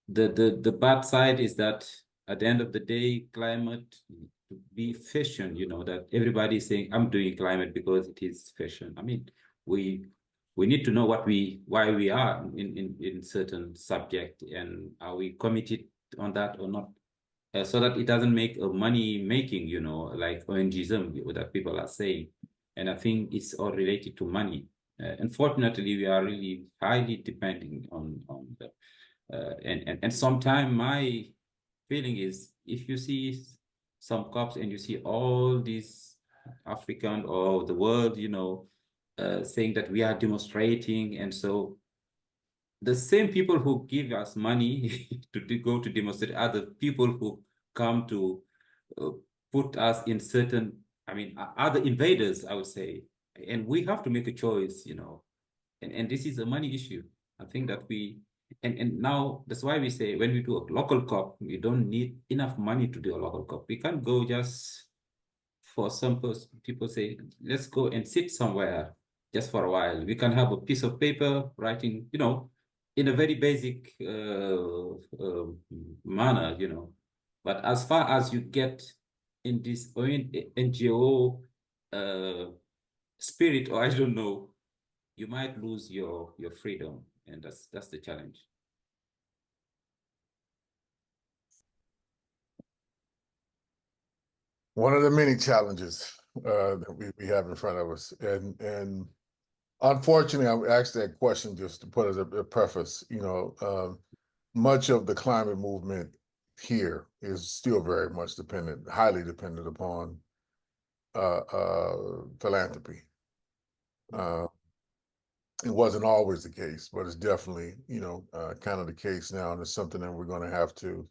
the bad side is that at the end of the day, climate be fashion, that everybody is saying, I'm doing climate because it is fashion. We need to know why we are in certain subject, and are we committed on that or not? so that it doesn't make a money making, like ONGism that people are saying. And I think it's all related to money. Unfortunately, we are really highly depending on the, and sometimes my feeling is if you see some cops and you see all these African or the world, saying that we are demonstrating, and so the same people who give us money to go to demonstrate are the people who come to uh, put us in certain, I mean, other invaders, I would say. And we have to make a choice, and this is a money issue. I think that and now that's why we say when we do a local COP, we don't need enough money to do a local COP. We can't go just for some people say, let's go and sit somewhere just for a while. We can have a piece of paper writing, in a very basic manner, But as far as you get in this NGO spirit, or I don't know, you might lose your freedom, and that's the challenge. One of the many challenges that we have in front of us, and unfortunately, I asked that question just to put as a preface. Much of the climate movement here is still very much highly dependent upon philanthropy. It wasn't always the case, but it's definitely, kind of the case now, and it's something that we're going to have to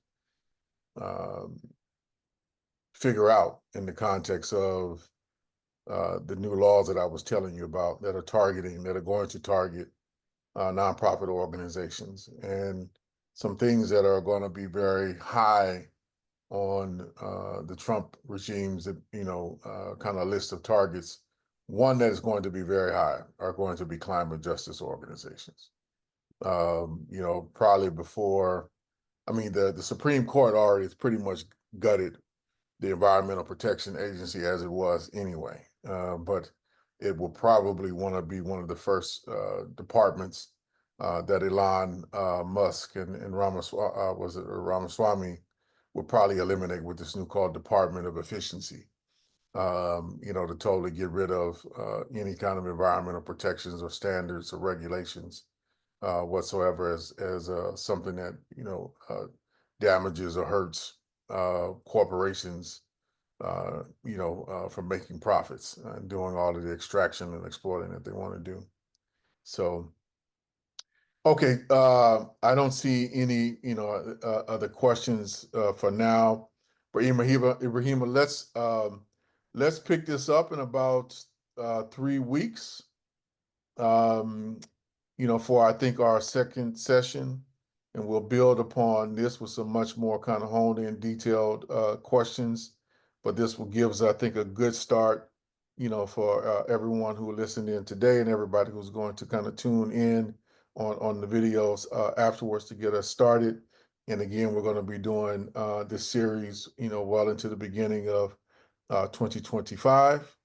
figure out in the context of the new laws that I was telling you about that are going to target nonprofit organizations, and some things that are going to be very high on the Trump regime's, kind of list of targets. One that is going to be very high are going to be climate justice organizations. Probably before, the Supreme Court already has pretty much gutted the Environmental Protection Agency as it was anyway. But it will probably want to be one of the first departments that Elon Musk and Ramaswamy will probably eliminate with this new called Department of Efficiency. To totally get rid of any kind of environmental protections or standards or regulations whatsoever as something that damages or hurts corporations from making profits and doing all of the extraction and exploiting that they want to do. So, okay, I don't see any other questions for now. But Ibrahima, let's pick this up in about 3 weeks. For I think our second session, and we'll build upon this with some much more kind of honed in, detailed questions. But this will give us, I think, a good start, for everyone who listened in today and everybody who's going to kind of tune in on the videos afterwards to get us started. And again, we're going to be doing this series, well into the beginning of 2025.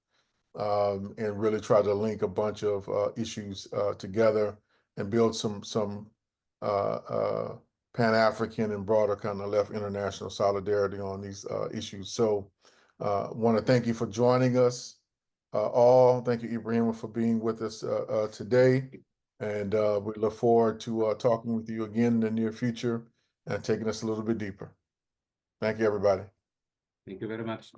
And really try to link a bunch of issues together and build some Pan-African and broader kind of left international solidarity on these issues. So want to thank you for joining us all. Thank you, Ibrahima, for being with us today. And we look forward to talking with you again in the near future and taking us a little bit deeper. Thank you, everybody. Thank you very much.